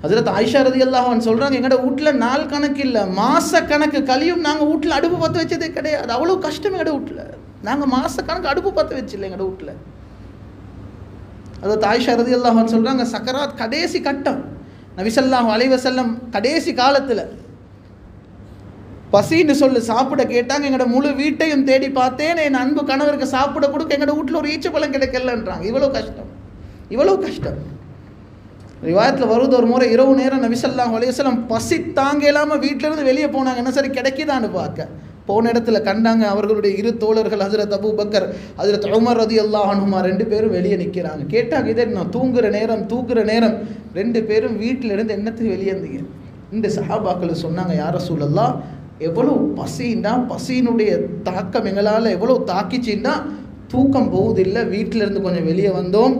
ஹஜ்ரத் ஆயிஷா ரலியல்லாஹு அன்ஹா சொல்கிறாங்க, எங்களோட வீட்டில் நாள் கணக்கு இல்லை, மாத கணக்கு கழியும் நாங்கள் வீட்டில் அடுப்பு பற்ற வச்சதே கிடையாது. அவ்வளோ கஷ்டம் எங்களோட வீட்டில். நாங்கள் மாத கணக்கு அடுப்பு பற்ற வச்சில்லை எங்களோட வீட்டில். ஹஜ்ரத் ஆயிஷா ரலியல்லாஹு அன்ஹா சொல்கிறாங்க, சக்கராத் கடைசி கட்டம், நபி ஸல்லல்லாஹு அலைஹி வஸல்லம் கடைசி காலத்தில் பசின்னு சொல்லி சாப்பிட கேட்டாங்க. எங்களோட முழு வீட்டையும் தேடி பார்த்தேன், என் அன்பு கணவருக்கு சாப்பிட கொடுக்க எங்களோட வீட்டில் ஒரு ஈச்சப்பழம் கிடைக்கலன்றாங்க. இவ்வளோ கஷ்டம். ரிவாயத்தில் வருவது, ஒரு முறை இரவு நேரம் நபி ஸல்லல்லாஹு அலைஹி வஸல்லம் பசி தாங்க இல்லாமல் வீட்டிலேருந்து வெளியே போனாங்க. என்ன சரி கிடைக்குதான்னு பார்க்க போன இடத்துல கண்டாங்க அவர்களுடைய இரு தோழர்கள் ஹஜ்ரத் அபூ பக்கர், ஹஜ்ரத் உமர் ரலியல்லாஹு அன்ஹுமா 2 பேரும் வெளியே நிற்கிறாங்க. கேட்டாங்க, இதே நான் தூங்குற நேரம் 2 பேரும் வீட்டிலிருந்து என்னத்துக்கு வெளியே இருந்தீங்க? இந்த சஹாபாக்கள் சொன்னாங்க, யா ரசூலல்லாஹ், எவ்வளோ பசியினுடைய தாக்கம் எங்களால் எவ்வளோ தாக்கிச்சின்னா தூக்கம் போகுதில்லை, வீட்டிலேருந்து கொஞ்சம் வெளியே வந்தோம்,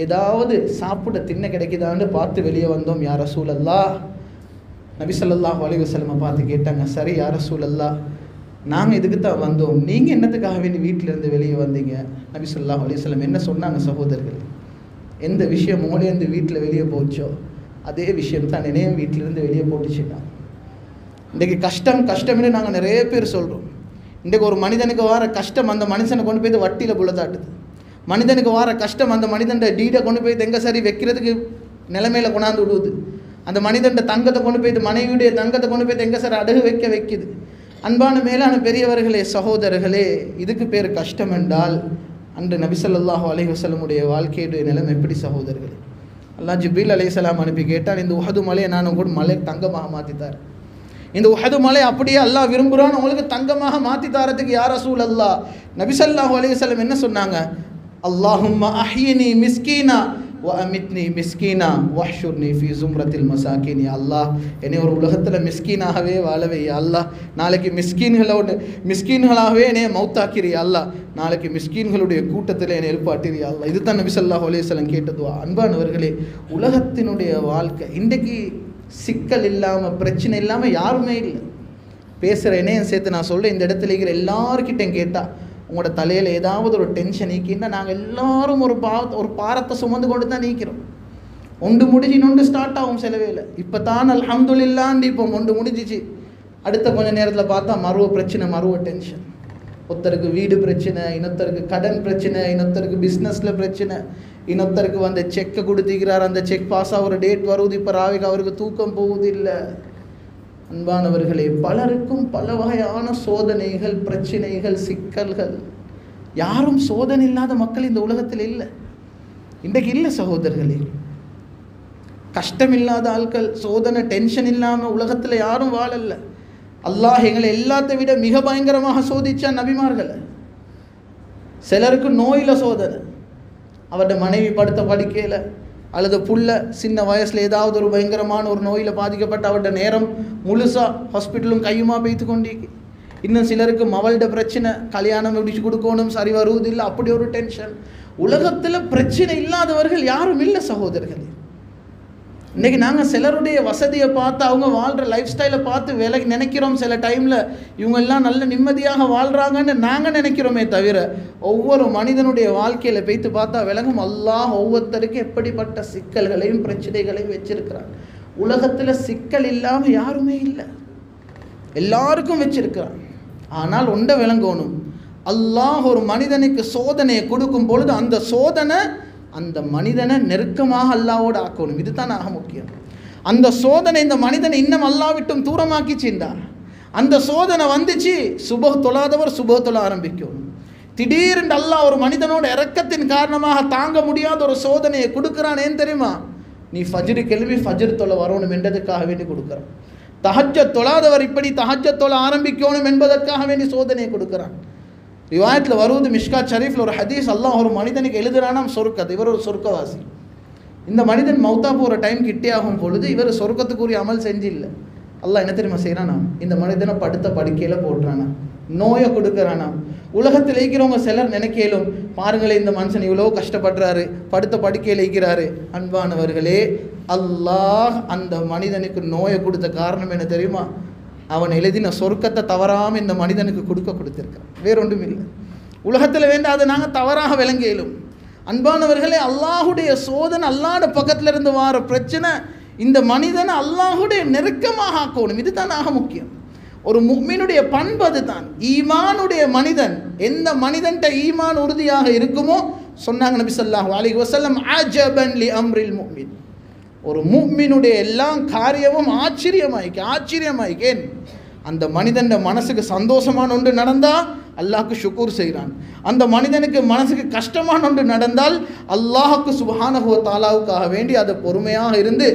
ஏதாவது சாப்பிட தின்ன கிடைக்குதான்னு பார்த்து வெளியே வந்தோம் யா ரசூலல்லாஹ். நபி ஸல்லல்லாஹு அலைஹி வஸல்லம் பார்த்து கேட்டாங்க, சரி யா ரசூலல்லாஹ், நாங்கள் இதுக்கு தான் வந்தோம், நீங்கள் என்னத்துக்காக வேண்டி வீட்டிலேருந்து வெளியே வந்தீங்க? நபி ஸல்லல்லாஹு அலைஹி வஸல்லம் என்ன சொன்னாங்க சகோதரர்கள்? எந்த விஷயம் உங்களேருந்து வீட்டில் வெளியே போச்சோ அதே விஷயம் தான் என்னையும் வீட்டிலேருந்து வெளியே போட்டுச்சுன்னா. இன்றைக்கி கஷ்டம்னு நாங்கள் நிறைய பேர் சொல்கிறோம். இன்றைக்கு ஒரு மனிதனுக்கு வர கஷ்டம் அந்த மனுஷனை கொண்டு போய் வட்டியில் புள்ளதாட்டுது. மனிதனுக்கு வர கஷ்டம் அந்த மனிதன் டீடை கொண்டு போய் எங்கே சரி வைக்கிறதுக்கு நிலைமையில் கொண்டாந்து விடுவது. அந்த மனிதன் தங்கத்தை கொண்டு போய் மனைவியுடைய தங்கத்தை கொண்டு போய் எங்கே சரி அடகு வைக்குது. அன்பான மேலான பெரியவர்களே, சகோதரர்களே, இதுக்கு பேர் கஷ்டம் என்றால் அன்று நபி ஸல்லல்லாஹு அலைஹி வஸல்லமுடைய வாழ்க்கையுடைய நிலைமை எப்படி சகோதரர்களே? அல்லாஹ் ஜிப்ரீல் அலைஹிஸ்ஸலாம் அனுப்பி கேட்டான், இந்த உஹது மலையை நான் கூட மலை தங்கமாக மாற்றித்தார். இந்த உஹது மலை அப்படியே அல்லாஹ் விரும்புகிறான், உங்களுக்கு தங்கமாக மாற்றி தாரத்துக்கு யா ரசூலல்லாஹ். நபி ஸல்லல்லாஹு அலைஹி வஸல்லம் என்ன சொன்னாங்க? அல்லாஹும்ம அஹ்யினி மிஸ்கீனா வ அமித்னி மிஸ்கீனா வஹ்ஷுர்னி ஃபி ஸும்ரத்தில் மசாகின். யா அல்லாஹ், என்னை ஒரு உலகத்தில் மிஸ்கீனாகவே வாழவே யா அல்லாஹ், நாளைக்கு மிஸ்கீன்களாகவே என்னை மௌத்தாக்கிறியா அல்லாஹ், நாளைக்கு மிஸ்கீன்களுடைய கூட்டத்தில் என்னை எழுப்பாட்டிறியா அல்லாஹ். இதுதான் நபி ஸல்லல்லாஹு அலைஹி வஸல்லம் கேட்டதுவா. அன்பானவர்களே, உலகத்தினுடைய வாழ்க்கை இன்றைக்கு சிக்கல் இல்லாமல் பிரச்சனை இல்லாமல் யாருமே இல்லை. பேசுகிற என்னையும் சேர்த்து நான் சொல்கிறேன், இந்த இடத்துல இருக்கிற எல்லார்கிட்டையும் கேட்டால் உங்களோட தலையில் ஏதாவது ஒரு டென்ஷன் நீக்கின்னா நாங்கள் எல்லோரும் ஒரு பாரத்தை சுமந்து கொண்டு தான் நீக்கிறோம். ஒன்று முடிஞ்சு இன்னொன்று ஸ்டார்ட் ஆகும் செலவேல. இப்போ தான் அல்ஹம்துலில்லாஹ் இப்போ ஒன்று முடிஞ்சிச்சு, அடுத்த கொஞ்சம் நேரத்தில் பார்த்தா மறுவ பிரச்சனை, மறுவ டென்ஷன். ஒருத்தருக்கு வீடு பிரச்சனை, இன்னொருத்தருக்கு கடன் பிரச்சனை, இன்னொருத்தருக்கு பிஸ்னஸில் பிரச்சனை, இன்னொருத்தருக்கு வந்து செக்கை கொடுத்துக்கிறார், அந்த செக் பாஸ் ஆகிற டேட் வருவது, இப்போ ராவிக்கு அவருக்கு தூக்கம் போவதில்லை. அன்பானவர்களே, பலருக்கும் பல வகையான சோதனைகள், பிரச்சனைகள், சிக்கல்கள். யாரும் சோதனை இல்லாத மக்கள் இந்த உலகத்தில் இல்லை, இன்றைக்கு இல்லை சகோதரர்களே. கஷ்டம் இல்லாத ஆட்கள், சோதனை டென்ஷன் இல்லாமல் உலகத்தில் யாரும் வாழல. அல்லாஹ் எங்களை எல்லாத்தை விட மிக பயங்கரமாக சோதிச்சா நபிமார்களை. சிலருக்கு நோயில் சோதனை, அவருடைய மனைவி படுத்த படுக்கையில் அல்லது புள்ள சின்ன வயசில் ஏதாவது ஒரு பயங்கரமான ஒரு நோயில் பாதிக்கப்பட்ட அவருடைய நேரம் முழுசாக ஹாஸ்பிட்டலும் கையுமா பேத்து கொண்டிருக்கு. இன்னும் சிலருக்கு மவள்ட பிரச்சனை, கல்யாணம் முடிச்சு கொடுக்கணும், சரி வருவதில்லை, அப்படி ஒரு டென்ஷன். உலகத்தில் பிரச்சனை இல்லாதவர்கள் யாரும் இல்லை சகோதரர்களே. இன்றைக்கி நாங்கள் சிலருடைய வசதியை பார்த்து, அவங்க வாழ்கிற லைஃப் ஸ்டைலை பார்த்து விலகி நினைக்கிறோம். சில டைமில் இவங்கெல்லாம் நல்ல நிம்மதியாக வாழ்கிறாங்கன்னு நாங்கள் நினைக்கிறோமே தவிர, ஒவ்வொரு மனிதனுடைய வாழ்க்கையில் போய்த்து பார்த்தா விலகும் அல்லாஹ் ஒவ்வொருத்தருக்கு எப்படிப்பட்ட சிக்கல்களையும் பிரச்சனைகளையும் வச்சிருக்கிறான். உலகத்தில் சிக்கல் இல்லாமல் யாருமே இல்லை, எல்லாருக்கும் வச்சிருக்கிறான். ஆனால் ஒன்றை விளங்கணும், அல்லாஹ் ஒரு மனிதனுக்கு சோதனையை கொடுக்கும் பொழுது அந்த சோதனை அந்த மனிதனை நெருக்கமாக அல்லாவோடு ஆக்கணும். இதுதான் ஆக முக்கியம். அந்த சோதனை இந்த மனிதனை இன்னும் அல்லாஹ் விட்டும் தூரமாக்கிச்சுண்டா, அந்த சோதனை வந்துச்சு, சுபஹ் தொழாதவர் சுபஹ் தொழ ஆரம்பிக்கும். திடீரென்று அல்லாஹ் ஒரு மனிதனோட இரக்கத்தின் காரணமாக தாங்க முடியாத ஒரு சோதனையை கொடுக்குறான். ஏன் தெரியுமா? நீ ஃபஜ்ரு கேள்வி ஃபஜ்ர் தொழ வரணும் என்றதுக்காக வேண்டி கொடுக்குறான். தஹஜ்ஜத் தொழாதவர் இப்படி தஹஜ்ஜத் தொழ ஆரம்பிக்கணும் என்பதற்காக வேண்டி சோதனையை கொடுக்குறான். ரிவாயத்தில் வருவது மிஷ்காத் ஷரீஃபில் ஒரு ஹதீஸ், அல்லாஹ் ஒரு மனிதனுக்கு எழுதுறானாம் சொர்க்கத்தை. இவர் ஒரு சொர்க்கவாசி. இந்த மனிதன் மௌத்தா போகிற டைம் கிட்டே ஆகும் பொழுது இவர் சொர்க்கத்துக்குரிய அமல் செஞ்சு இல்லை. அல்லாஹ் என்ன தெரியுமா செய்கிறானா? இந்த மனிதனை படுத்த படுக்கையில் போட்டுறானா, நோயை கொடுக்குறானா. உலகத்தில் இருக்கிறவங்க சிலர் நினைக்கலும், பாருங்களேன் இந்த மனுஷன் இவ்வளோ கஷ்டப்படுறாரு, படுத்த படுக்கையில் இருக்கிறாரு. அன்பானவர்களே, அல்லாஹ் அந்த மனிதனுக்கு நோயை கொடுத்த காரணம் என்ன தெரியுமா? அவன் எழுதின சொர்க்கத்தை தவறாமல் இந்த மனிதனுக்கு கொடுத்துருக்கான். வேறொன்றும் இல்லை. உலகத்தில் வேண்டாம், அதை நாங்கள் தவறாக விளங்கியலும். அன்பானவர்களே, அல்லாஹுடைய சோதனை, அல்லாஹ்ட பக்கத்தில் இருந்து வார பிரச்சனை இந்த மனிதனை அல்லாஹுடைய நெருக்கமாக ஆக்கணும். இதுதான் ஆக முக்கியம். ஒரு முஃமினுடைய பண்பு அதுதான். ஈமானுடைய மனிதன், எந்த மனிதன்ட்ட ஈமான் உறுதியாக இருக்குமோ, சொன்னாங்க நபி ஸல்லல்லாஹு அலைஹி வஸல்லம், அஜபன் லி அம்ரில் முஃமின், ஒரு முஃமினுடைய எல்லா காரியமும் ஆச்சரியமாயிக்கேன். அந்த மனிதன் மனசுக்கு சந்தோஷமான ஒன்று நடந்தால் அல்லாஹ்க்கு ஷுக்கூர் செய்கிறான். அந்த மனிதனுக்கு மனசுக்கு கஷ்டமான ஒன்று நடந்தால் அல்லாஹ்க்கு சுப்ஹானஹு வ தஆலாவுக்காக வேண்டி அதை பொறுமையாக இருந்து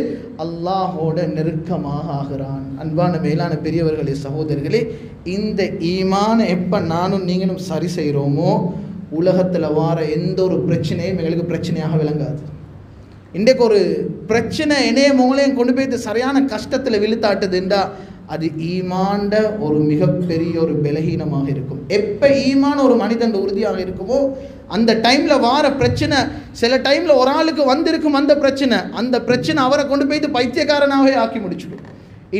அல்லாஹோட நெருக்கமாக ஆகிறான். அன்பான மேலான பெரியவர்களே, சகோதரர்களே, இந்த ஈமானை எப்போ நானும் நீங்களும் சரி செய்கிறோமோ, உலகத்தில் வார எந்த ஒரு பிரச்சனையும் எங்களுக்கு பிரச்சனையாக விளங்காது. இன்றைக்கு ஒரு பிரச்சனை என்னைய மூலையும் கொண்டு போய்த்து சரியான கஷ்டத்தில் விழுத்தாட்டுதுண்டா, அது ஈமாண்ட ஒரு மிகப்பெரிய ஒரு பலகீனமாக இருக்கும். எப்போ ஈமான் ஒரு மனிதன் உறுதியாக இருக்குமோ, அந்த டைமில் வார பிரச்சனை, சில டைமில் ஒரு ஆளுக்கு வந்திருக்கும் அந்த பிரச்சனை அவரை கொண்டு போய்த்து பைத்தியக்காரனாகவே ஆக்கி முடிச்சுடும்.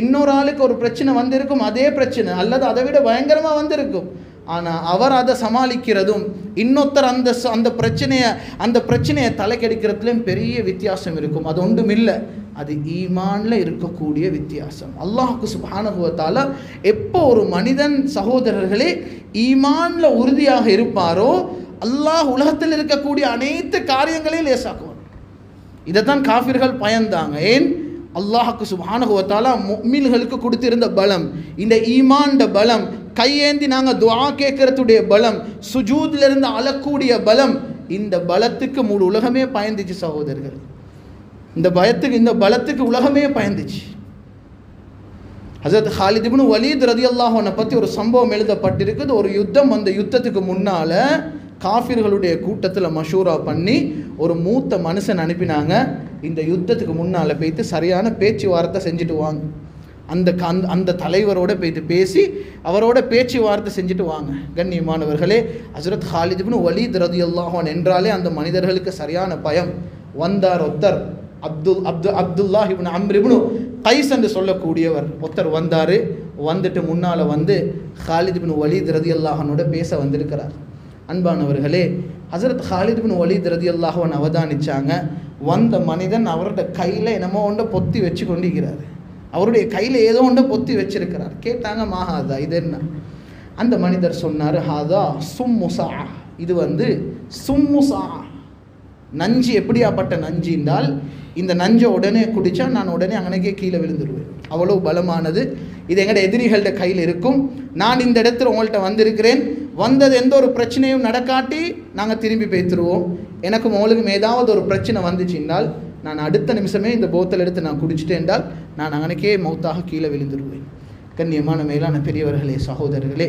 இன்னொரு ஆளுக்கு ஒரு பிரச்சனை வந்திருக்கும், அதே பிரச்சனை அல்லது அதை விட பயங்கரமாக வந்திருக்கும். ஆனால் அவர் அதை சமாளிக்கிறதும், இன்னொருத்தர் அந்த பிரச்சனையை தலைக்கெடுக்கிறதுலையும் பெரிய வித்தியாசம் இருக்கும். அது ஒன்றும் இல்லை, அது ஈமானில் இருக்கக்கூடிய வித்தியாசம். அல்லாஹ்க்கு சுப்ஹானஹு வ தஆலா எப்போ ஒரு மனிதன், சகோதரர்களே, ஈமானில் உறுதியாக இருப்பாரோ, அல்லாஹ் உலகத்தில் இருக்கக்கூடிய அனைத்து காரியங்களையும் லேசாக்குவார். இதைத்தான் காஃபிர்கள் பயந்தாங்க. ஏன்? அல்லாஹ்க்கு சுப்ஹானஹு வ தஆலா முஃமின்களுக்கு கொடுத்திருந்த பலம், இந்த ஈமான்ட பலம், கையேந்தி நாங்கள் துஆ கேட்கறதுடைய பலம், சுஜூதிலிருந்து அழக்கூடிய பலம், இந்த பலத்துக்கு முழு உலகமே பயந்துச்சு சகோதரர்கள். இந்த பலத்துக்கு உலகமே பயந்துச்சு. ஹஸரத் ஹாலித் இப்னு வலீத் ரலியல்லாஹு அன்ஹு பற்றி ஒரு சம்பவம் எழுதப்பட்டிருக்குது. ஒரு யுத்தம், அந்த யுத்தத்துக்கு முன்னால் காஃபிர்களுடைய கூட்டத்தில் மஷூரா பண்ணி ஒரு மூத்த மனுஷன் அனுப்பினாங்க, இந்த யுத்தத்துக்கு முன்னால் போய்த்து சரியான பேச்சுவார்த்தை செஞ்சுட்டு வாங்க, அந்த தலைவரோட போய்த்து பேசி அவரோட பேச்சுவார்த்தை செஞ்சுட்டு வாங்க. கண்ணியமானவர்களே, ஹஸரத் ஹாலித் இப்னு வலீத் ரலியல்லாஹு அன்ஹு என்றாலே அந்த மனிதர்களுக்கு சரியான பயம். வந்தார் ஒருத்தர், அப்துல்லாஹ் இப்னு அம்ர் இப்னு கைஸ் என்று சொல்லக்கூடியவர் ஒருத்தர் வந்தார். வந்துட்டு முன்னால் வந்து ஹாலித் இப்னு வலீத் ரலியல்லாஹு அன்ஹுவோட பேச வந்திருக்கிறார். அன்பானவர்களே, ஹஸரத் ஹாலித் இப்னு வலீத் ரலியல்லாஹு அன்ஹு அவதானிச்சாங்க, வந்த மனிதன் அவரோட கையில் என்னமோ ஒன்றை பொத்தி வச்சு கொண்டிருக்கிறார். அவருடைய கையில் ஏதோ ஒன்றை பொத்தி வச்சிருக்கிறார். கேட்டாங்க, மாஹாதா, இது என்ன? அந்த மனிதர் சொன்னார், ஹாதா சும்முசா, இது வந்து சும்முசா, நஞ்சு. எப்படியாப்பட்ட நஞ்சு என்றால், இந்த நஞ்சை உடனே குடித்தா நான் உடனே அங்கனக்கே கீழே விழுந்துருவேன், அவ்வளோ பலமானது. இது எங்களோட எதிரிகள்ட கையில் இருக்கும். நான் இந்த இடத்துல உங்கள்கிட்ட வந்திருக்கிறேன், வந்தது எந்த ஒரு பிரச்சனையும் நடக்காட்டி நாங்கள் திரும்பி பேத்துருவோம். எனக்கும் உங்களுக்கும் ஏதாவது ஒரு பிரச்சனை வந்துச்சுன்னால் நான் அடுத்த நிமிஷமே இந்த போத்தல் எடுத்து நான் குடிச்சிட்டேன் என்றால் நான் அங்கனக்கே மௌத்தாக கீழே விழுந்துருவேன். கண்ணியமான மேலான பெரியவர்களே, சகோதரர்களே,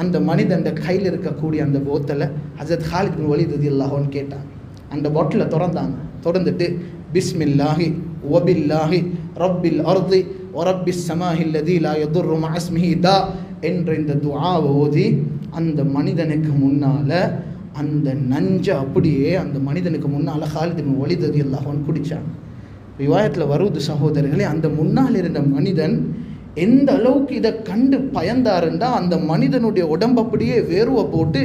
அந்த மனிதன் கையில் இருக்கக்கூடிய அந்த போத்தலை ஹஸரத் ஹாலித் பின் வலீத் ரலியல்லாஹு அன்ஹு கேட்டாங்க. அந்த பாட்டிலை திறந்தாங்க. திறந்துட்டு பிஸ்மில்லாஹி வபில்லாஹி ரப்பில் அர்தி வரப்பிஸ் ஸமாஹி அல்லதி லா யதுர்ரு மஅ இஸ்மிஹி தா என்ற இந்த துஆவை ஓதி அந்த மனிதனுக்கு முன்னால் அந்த நஞ்சை அப்படியே அந்த மனிதனுக்கு முன்னால் ஹாலித் பின் வலீத் ரலியல்லாஹு அன்ஹு குடித்தாங்க. ரிவாயத்தில் வருது சகோதரர்களே, அந்த முன்னால் இருந்த மனிதன் எந்த அளவுக்கு இதை கண்டு பயந்தாருண்டா அந்த மனிதனுடைய உடம்பு அப்படியே வேர்வை போட்டு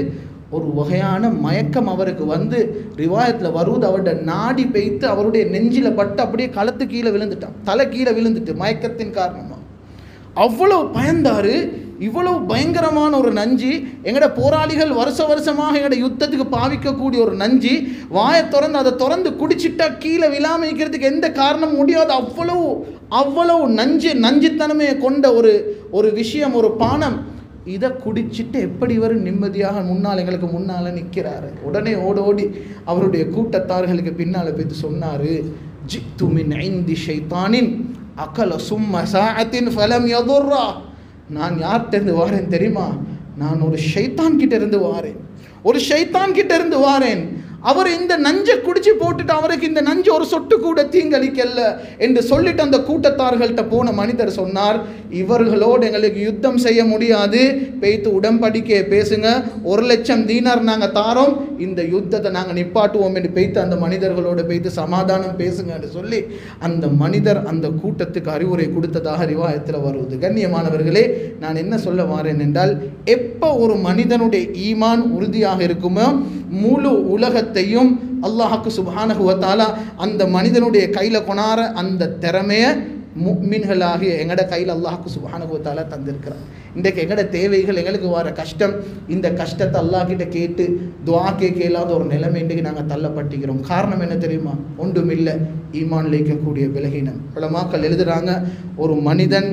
ஒரு வகையான மயக்கம் அவருக்கு வந்து, ரிவாயத்தில் வருவது அவருடைய நாடி பெய்த்து அவருடைய நெஞ்சில் பட்டு அப்படியே களத்து கீழே விழுந்துட்டான், தலை கீழே விழுந்துட்டு மயக்கத்தின் காரணமாக. அவ்வளவு பயந்தாரு. இவ்வளவு பயங்கரமான ஒரு நஞ்சு, எங்கட போராளிகள் வருஷமாக எங்கட யுத்தத்துக்கு பாவிக்கக்கூடிய ஒரு நஞ்சு, வாயை திறந்து அதை திறந்து குடிச்சிட்டா கீழே விழாம இருக்கிறதுக்கு எந்த காரணம் முடியாது. அவ்வளவு நஞ்சுத்தனமே கொண்ட ஒரு விஷயம், ஒரு பானம். இதை குடிச்சிட்டு எப்படி இவர் நிம்மதியாக எங்களுக்கு முன்னால் நிற்கிறாரு. உடனே ஓடி அவருடைய கூட்டத்தார்களுக்கு பின்னால் போய்த்து சொன்னார், ஜித்து மின் ஐந்தி ஷைத்தானின் அகல சும்ம சாஅத்தின் ஃபலம் யதுர்ரா. நான் யார்கிட்டேருந்து வாரேன் தெரியுமா? நான் ஒரு ஷைத்தான் கிட்ட இருந்து வாரேன். அவர் இந்த நஞ்சை குடிச்சு போட்டுட்டு அவருக்கு இந்த நஞ்சு ஒரு சொட்டு கூட தீங்களிக்கல்ல என்று சொல்லிட்டு அந்த கூட்டத்தார்கள்ட்ட போன மனிதர் சொன்னார், இவர்களோடு எங்களுக்கு யுத்தம் செய்ய முடியாது, பேய்த்து உடன்படிக்கையை பேசுங்க, 1,00,000 தீனார் நாங்கள் தாரோம், இந்த யுத்தத்தை நாங்கள் நிப்பாட்டுவோம் என்று பேய்த்து அந்த மனிதர்களோடு பேய்த்து சமாதானம் பேசுங்க என்று சொல்லி அந்த மனிதர் அந்த கூட்டத்துக்கு அறிவுரை கொடுத்ததாக ரிவாயத்தில் வருவது. கண்ணியமானவர்களே, நான் என்ன சொல்ல வாரேன் என்றால், எப்போ ஒரு மனிதனுடைய ஈமான் உறுதியாக இருக்குமோ முழு உலகத்தையும் அல்லாஹ்க்கு சுப்ஹானஹு வ தஆலா அந்த மனிதனுடைய கையில் கொணார அந்த திறமையை முஃமின்களாகிய எங்கட கையில் அல்லாஹ்க்கு சுப்ஹானஹு வ தஆலா தந்திருக்கிறார். இன்றைக்கு எங்கட தேவைகள், எங்களுக்கு வர கஷ்டம், இந்த கஷ்டத்தை அல்லாஹ் கிட்ட கேட்டு துஆ கேட்கலாத ஒரு நிலைமை இன்றைக்கு நாங்கள் தள்ளப்பட்டிக்கிறோம். காரணம் என்ன தெரியுமா? ஒன்றுமில்லை, ஈமான்ல இருக்கக்கூடிய விலகினம். உலமாக்கள் எழுதுறாங்க, ஒரு மனிதன்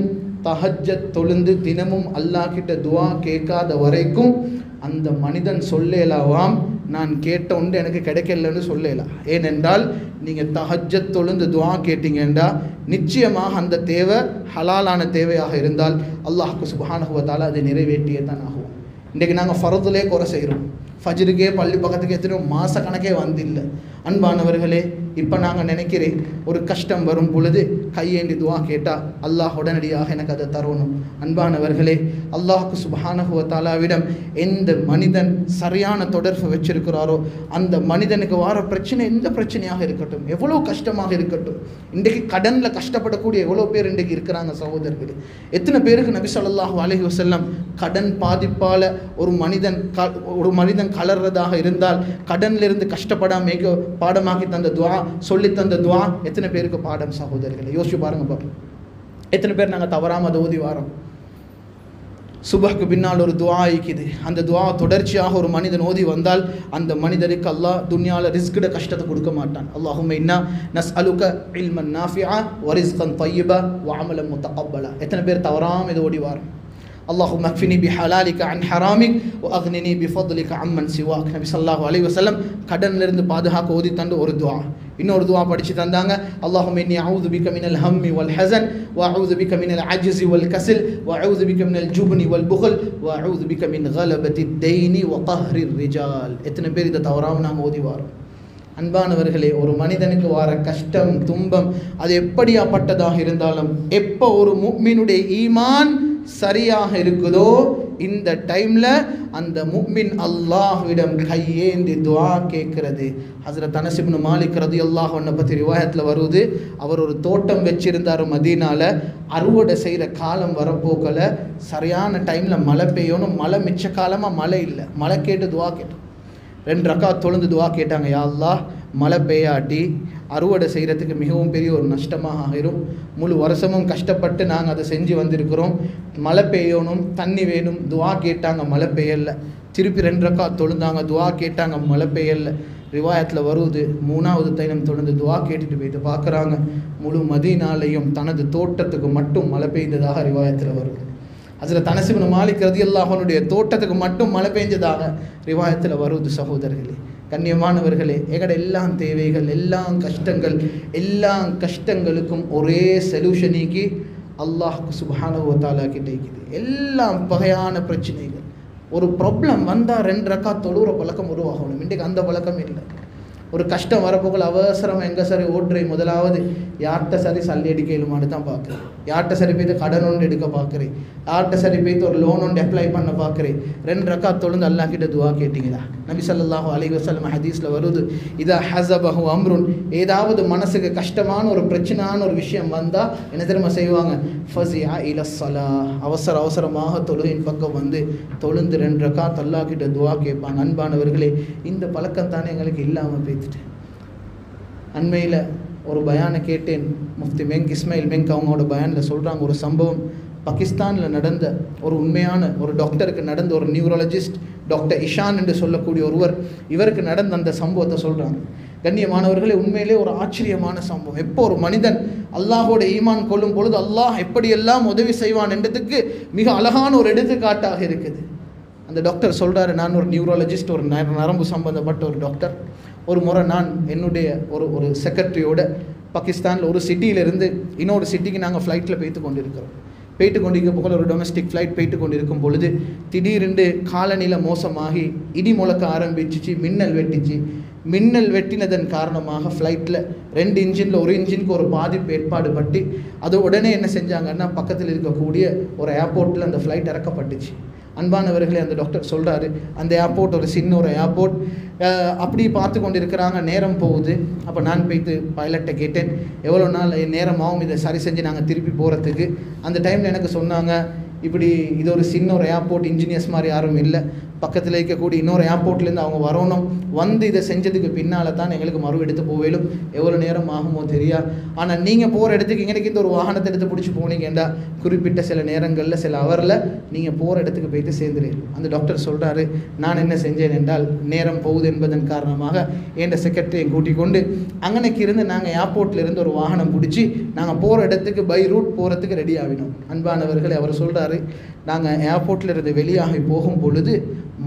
தஹஜ்ஜத் தொழுந்து தினமும் அல்லாஹ் கிட்ட துஆ கேட்காத வரைக்கும் அந்த மனிதன் சொல்லலாவாம், நான் கேட்ட ஒன்று எனக்கு கிடைக்கலன்னு சொல்லலாம். ஏனென்றால் நீங்கள் தஹஜ்ஜத் தொழுந்து துஆ கேட்டீங்கன்றா நிச்சயமாக அந்த தேவை ஹலாலான தேவையாக இருந்தால் அல்லாஹ்க்கு சுப்ஹானஹு வ தஆலா அதை நிறைவேற்றியே தான் ஆகும். இன்றைக்கு நாங்கள் ஃபர்துலே குறை செய்கிறோம், ஃபஜ்ருக்கே பள்ளி பக்கத்துக்கு எத்தனையோ மாத கணக்கே வந்தில்லை. அன்பானவர்களே, இப்போ நாங்கள் நினைக்கிறேன், ஒரு கஷ்டம் வரும் பொழுது கையேந்தி துஆ கேட்டால் அல்லாஹ் உடனடியாக எனக்கு அதை தரணும். அன்பானவர்களே, அல்லாஹ்க்கு சுப்ஹானஹு வ தஆலாவிடம் எந்த மனிதன் சரியான தொடர்பு வச்சிருக்கிறாரோ அந்த மனிதனுக்கு வர பிரச்சனை எந்த பிரச்சனையாக இருக்கட்டும், எவ்வளோ கஷ்டமாக இருக்கட்டும். இன்றைக்கு கடனில் கஷ்டப்படக்கூடிய எவ்வளோ பேர் இன்றைக்கு இருக்கிறாங்க சகோதரர்களே. எத்தனை பேருக்கு நபி ஸல்லல்லாஹு அலைஹி வஸல்லம் கடன் பாதிப்பால் ஒரு மனிதன் கலர்றதாக இருந்தால் கடனிலிருந்து கஷ்டப்படாம பாடமாக்கி தந்த துஆ, சொல்லி தந்த துஆ எத்தனை பேருக்கு பாடம் சகோதரர்களை? யோசிச்சு பாருங்க பாப்போம். எத்தனை பேர் நாங்கள் தவறாமல் அதை ஓதி வாரோம்? சுபஹ்க்கு பின்னால் ஒரு துஆ இருக்குது. அந்த துஆ தொடர்ச்சியாக ஒரு மனிதன் ஓதி வந்தால் அந்த மனிதருக்கு அல்லாஹ் துன்யாவில் ரிஸ்கிட கஷ்டத்தை கொடுக்க மாட்டான். அல்லாஹும்ம இன்னா நஸ்அலுக இல்மன் நாஃபிஆ வ ரிஸ்கன் தய்யிபா வ அமலன் முத்தகப்பலா. எத்தனை பேர் தவறாமல் இதை ஓடி வாரோம்? اللهم اكفني بحلالك عن حرامك واغنني بفضلك عمن سواك. நபி ஸல்லல்லாஹு அலைஹி வஸல்லம் கடன்ல இருந்து பாதுகாக்க ஓதி தந்த ஒரு துஆ. இன்னொரு துஆ படிச்சு தந்தாங்க, اللهم اني اعوذ بك من الهم والحزن واعوذ بك من العجز والكسل واعوذ بك من الجبن والبخل واعوذ بك من غلبة الدين وقهر الرجال. எத்தனை பேர் இத தவறாம நாம ஓதி வாரோம்? அன்பானவர்களே, ஒரு மனிதனுக்கு வர கஷ்டம் துன்பம் அது எப்படியாப்பட்டதாக இருந்தாலும் எப்போ ஒரு முஃமினுடைய ஈமான் சரியாக இருக்குதோ இந்த டைம்ல அந்த முஃமின் அல்லாஹ்விடம் கையேந்தி துஆ கேட்கிறது. ஹஸரத் அனஸ் இப்னு மாலிக் ரலியல்லாஹு அன்ஹு பத்தி ரிவாயத்தில் வருது, அவர் ஒரு தோட்டம் வச்சிருந்தார் மதீனால. அறுவடை செய்கிற காலம் வரப்போக்கல சரியான டைம்ல மழை பெய்யணும், மழை மிச்ச காலமாக மழை இல்லை. மழை கேட்டு துஆ கேட்டோம். 2 ரக்காத் தொழுந்து துஆ கேட்டாங்க, யா அல்லாஹ் மழை பெய்யாட்டி அறுவடை செய்கிறதுக்கு மிகவும் பெரிய ஒரு நஷ்டமாக ஆகிரும். முழு வருஷமும் கஷ்டப்பட்டு நாங்கள் அதை செஞ்சு வந்திருக்கிறோம். மழை பெய்யணும், தண்ணி வேணும், துவா கேட்டாங்க, மழை பெய்யலை. திருப்பி 2 ரக்காத் தொழுந்தாங்க, துவா கேட்டாங்க, மழை பெய்யலை. ரிவாயத்தில் வருவது 3வது தைலம் தொடர்ந்து துவா கேட்டுட்டு போயிட்டு பார்க்குறாங்க, முழு மதீனாலையும் தனது தோட்டத்துக்கு மட்டும் மழை பெய்ந்ததாக ரிவாயத்தில் வருது. அதில் அனஸ் இப்னு மாலிக் ரலியல்லாஹு அன்ஹுடைய தோட்டத்துக்கு மட்டும் மழை பெஞ்சதாக ரிவாயத்தில் வருது. சகோதரர்களே, கண்ணியமானவர்களே, எங்கட எல்லா தேவைகள், எல்லா கஷ்டங்களுக்கும் ஒரே சொல்யூஷனிக்கு அல்லாஹ் சுப்ஹானஹு வ தஆலா கிட்ட இருக்குது. எல்லாம் வகையான பிரச்சனைகள், ஒரு ப்ராப்ளம் வந்தால் 2 ரக்காத் தொழுகிற பழக்கம் உருவாகணும். இன்றைக்கு அந்த பழக்கம் இல்லை. ஒரு கஷ்டம் வரப்போகல அவசரம் எங்கே சரி ஓட்டுறேன், முதலாவது யார்கிட்ட சரி சல்லி அடிக்க இயலுமான்னு தான் பார்க்குறேன், யார்கிட்ட சரி போய்த்து கடன் ஒன்று எடுக்க பார்க்குறேன், யார்கிட்ட சரி போய்த்து ஒரு லோன் ஒன்று அப்ளை பண்ண பார்க்குறேன். 2 ரக்காத் தொழுந்து அல்லாஹ் கிட்ட துவா கேட்டிங்களா? நபி ஸல்லல்லாஹு அலைஹி வஸல்லம் ஹதீஸில் வருது, இதா ஹஸபஹு அம்ருன், ஏதாவது மனசுக்கு கஷ்டமான ஒரு பிரச்சனையான ஒரு விஷயம் வந்தால் என்ன தெரியுமா செய்வாங்க? ஃபஸிஆ இலஸ்ஸலா, அவசரமாக தொழுகையின் பக்கம் வந்து தொழுந்து 2 ரக்காத் அல்லாஹ் கிட்ட துவா கேட்பாங்க. அன்பானவர்களே, இந்த பழக்கம் தானே எங்களுக்கு இல்லாமல் போய்த்துட்டு. அண்மையில் ஒரு பயானை கேட்டேன், முஃப்தி மெங்க் இஸ்மாயில் மெங்க் அவங்களோட பயானில் சொல்கிறாங்க, ஒரு சம்பவம் பாகிஸ்தானில் நடந்த ஒரு உண்மையான ஒரு டாக்டருக்கு நடந்த, ஒரு நியூரலஜிஸ்ட் டாக்டர் இஷான் என்று சொல்லக்கூடிய ஒருவர், இவருக்கு நடந்த அந்த சம்பவத்தை சொல்கிறாங்க. கண்ணியமானவர்களே, உண்மையிலே ஒரு ஆச்சரியமான சம்பவம். எப்போ ஒரு மனிதன் அல்லாஹோட ஈமான் கொள்ளும் பொழுது அல்லாஹ் எப்படியெல்லாம் உதவி செய்வான் என்றதுக்கு மிக அழகான ஒரு எடுத்துக்காட்டாக இருக்குது. அந்த டாக்டர் சொல்கிறாரு, நான் ஒரு நியூரலஜிஸ்ட், ஒரு நரம்பு சம்பந்தப்பட்ட ஒரு டாக்டர். ஒரு முறை நான் என்னுடைய ஒரு செக்ரட்டரியோட பாகிஸ்தானில் ஒரு சிட்டியிலிருந்து இன்னொரு சிட்டிக்கு நாங்கள் ஃப்ளைட்டில் போய்த்து கொண்டிருக்க போகல, ஒரு டொமஸ்டிக் ஃப்ளைட் போய்ட்டு கொண்டிருக்கும் பொழுது திடீரென்று காலநிலை மோசமாகி இடி முழக்க ஆரம்பிச்சிச்சு, மின்னல் வெட்டினதன் காரணமாக ஃப்ளைட்டில் 2 இன்ஜினில் ஒரு இன்ஜினுக்கு ஒரு பாதிப்பு ஏற்பாடு பட்டு அது உடனே என்ன செஞ்சாங்கன்னா பக்கத்தில் இருக்கக்கூடிய ஒரு ஏர்போர்ட்டில் அந்த ஃப்ளைட் இறக்கப்பட்டுச்சு. அன்பானவர்களே, அந்த டாக்டர் சொல்கிறாரு, அந்த ஏர்போர்ட் ஒரு சின்ன ஒரு ஏர்போர்ட். அப்படி பார்த்து கொண்டு இருக்கிறாங்க, நேரம் போகுது. அப்போ நான் போய்த்து பைலட்டை கேட்டேன், எவ்வளோ நாள் நேரம் ஆகும் இதை சரி செஞ்சு நாங்கள் திருப்பி போகிறதுக்கு. அந்த டைமில் எனக்கு சொன்னாங்க, இப்படி இது ஒரு சின்ன ஒரு ஏர்போர்ட், இன்ஜினியர்ஸ் மாதிரி யாரும் இல்லை, பக்கத்தில் இருக்கக்கூடிய இன்னொரு ஏர்போர்ட்லேருந்து அவங்க வரணும், வந்து இதை செஞ்சதுக்கு பின்னால் தான் எங்களுக்கு மறு எடுத்து போவேலும், எவ்வளோ நேரம் ஆகுமோ தெரியா. ஆனால் நீங்கள் போகிற இடத்துக்கு எங்களுக்கு இந்த ஒரு வாகனத்தை எடுத்து பிடிச்சி போனீங்கண்டா குறிப்பிட்ட சில நேரங்களில் சில ஹவரில் நீங்கள் போகிற இடத்துக்கு போய்ட்டு சேர்ந்துடுறீங்க. அந்த டாக்டர் சொல்கிறாரு, நான் என்ன செஞ்சேன் என்றால் நேரம் போகுது என்பதன் காரணமாக என் செக்ரட்டரியை கூட்டிக் கொண்டு அங்கனைக்கு இருந்து நாங்கள் ஏர்போர்ட்டில் இருந்து ஒரு வாகனம் பிடிச்சி நாங்கள் போகிற இடத்துக்கு பை ரூட் போகிறதுக்கு ரெடி ஆகினோம். அன்பானவர்களை, அவர் சொல்கிறாரு, நாங்கள் ஏர்போர்ட்டில் இருந்து வெளியாகி போகும் பொழுது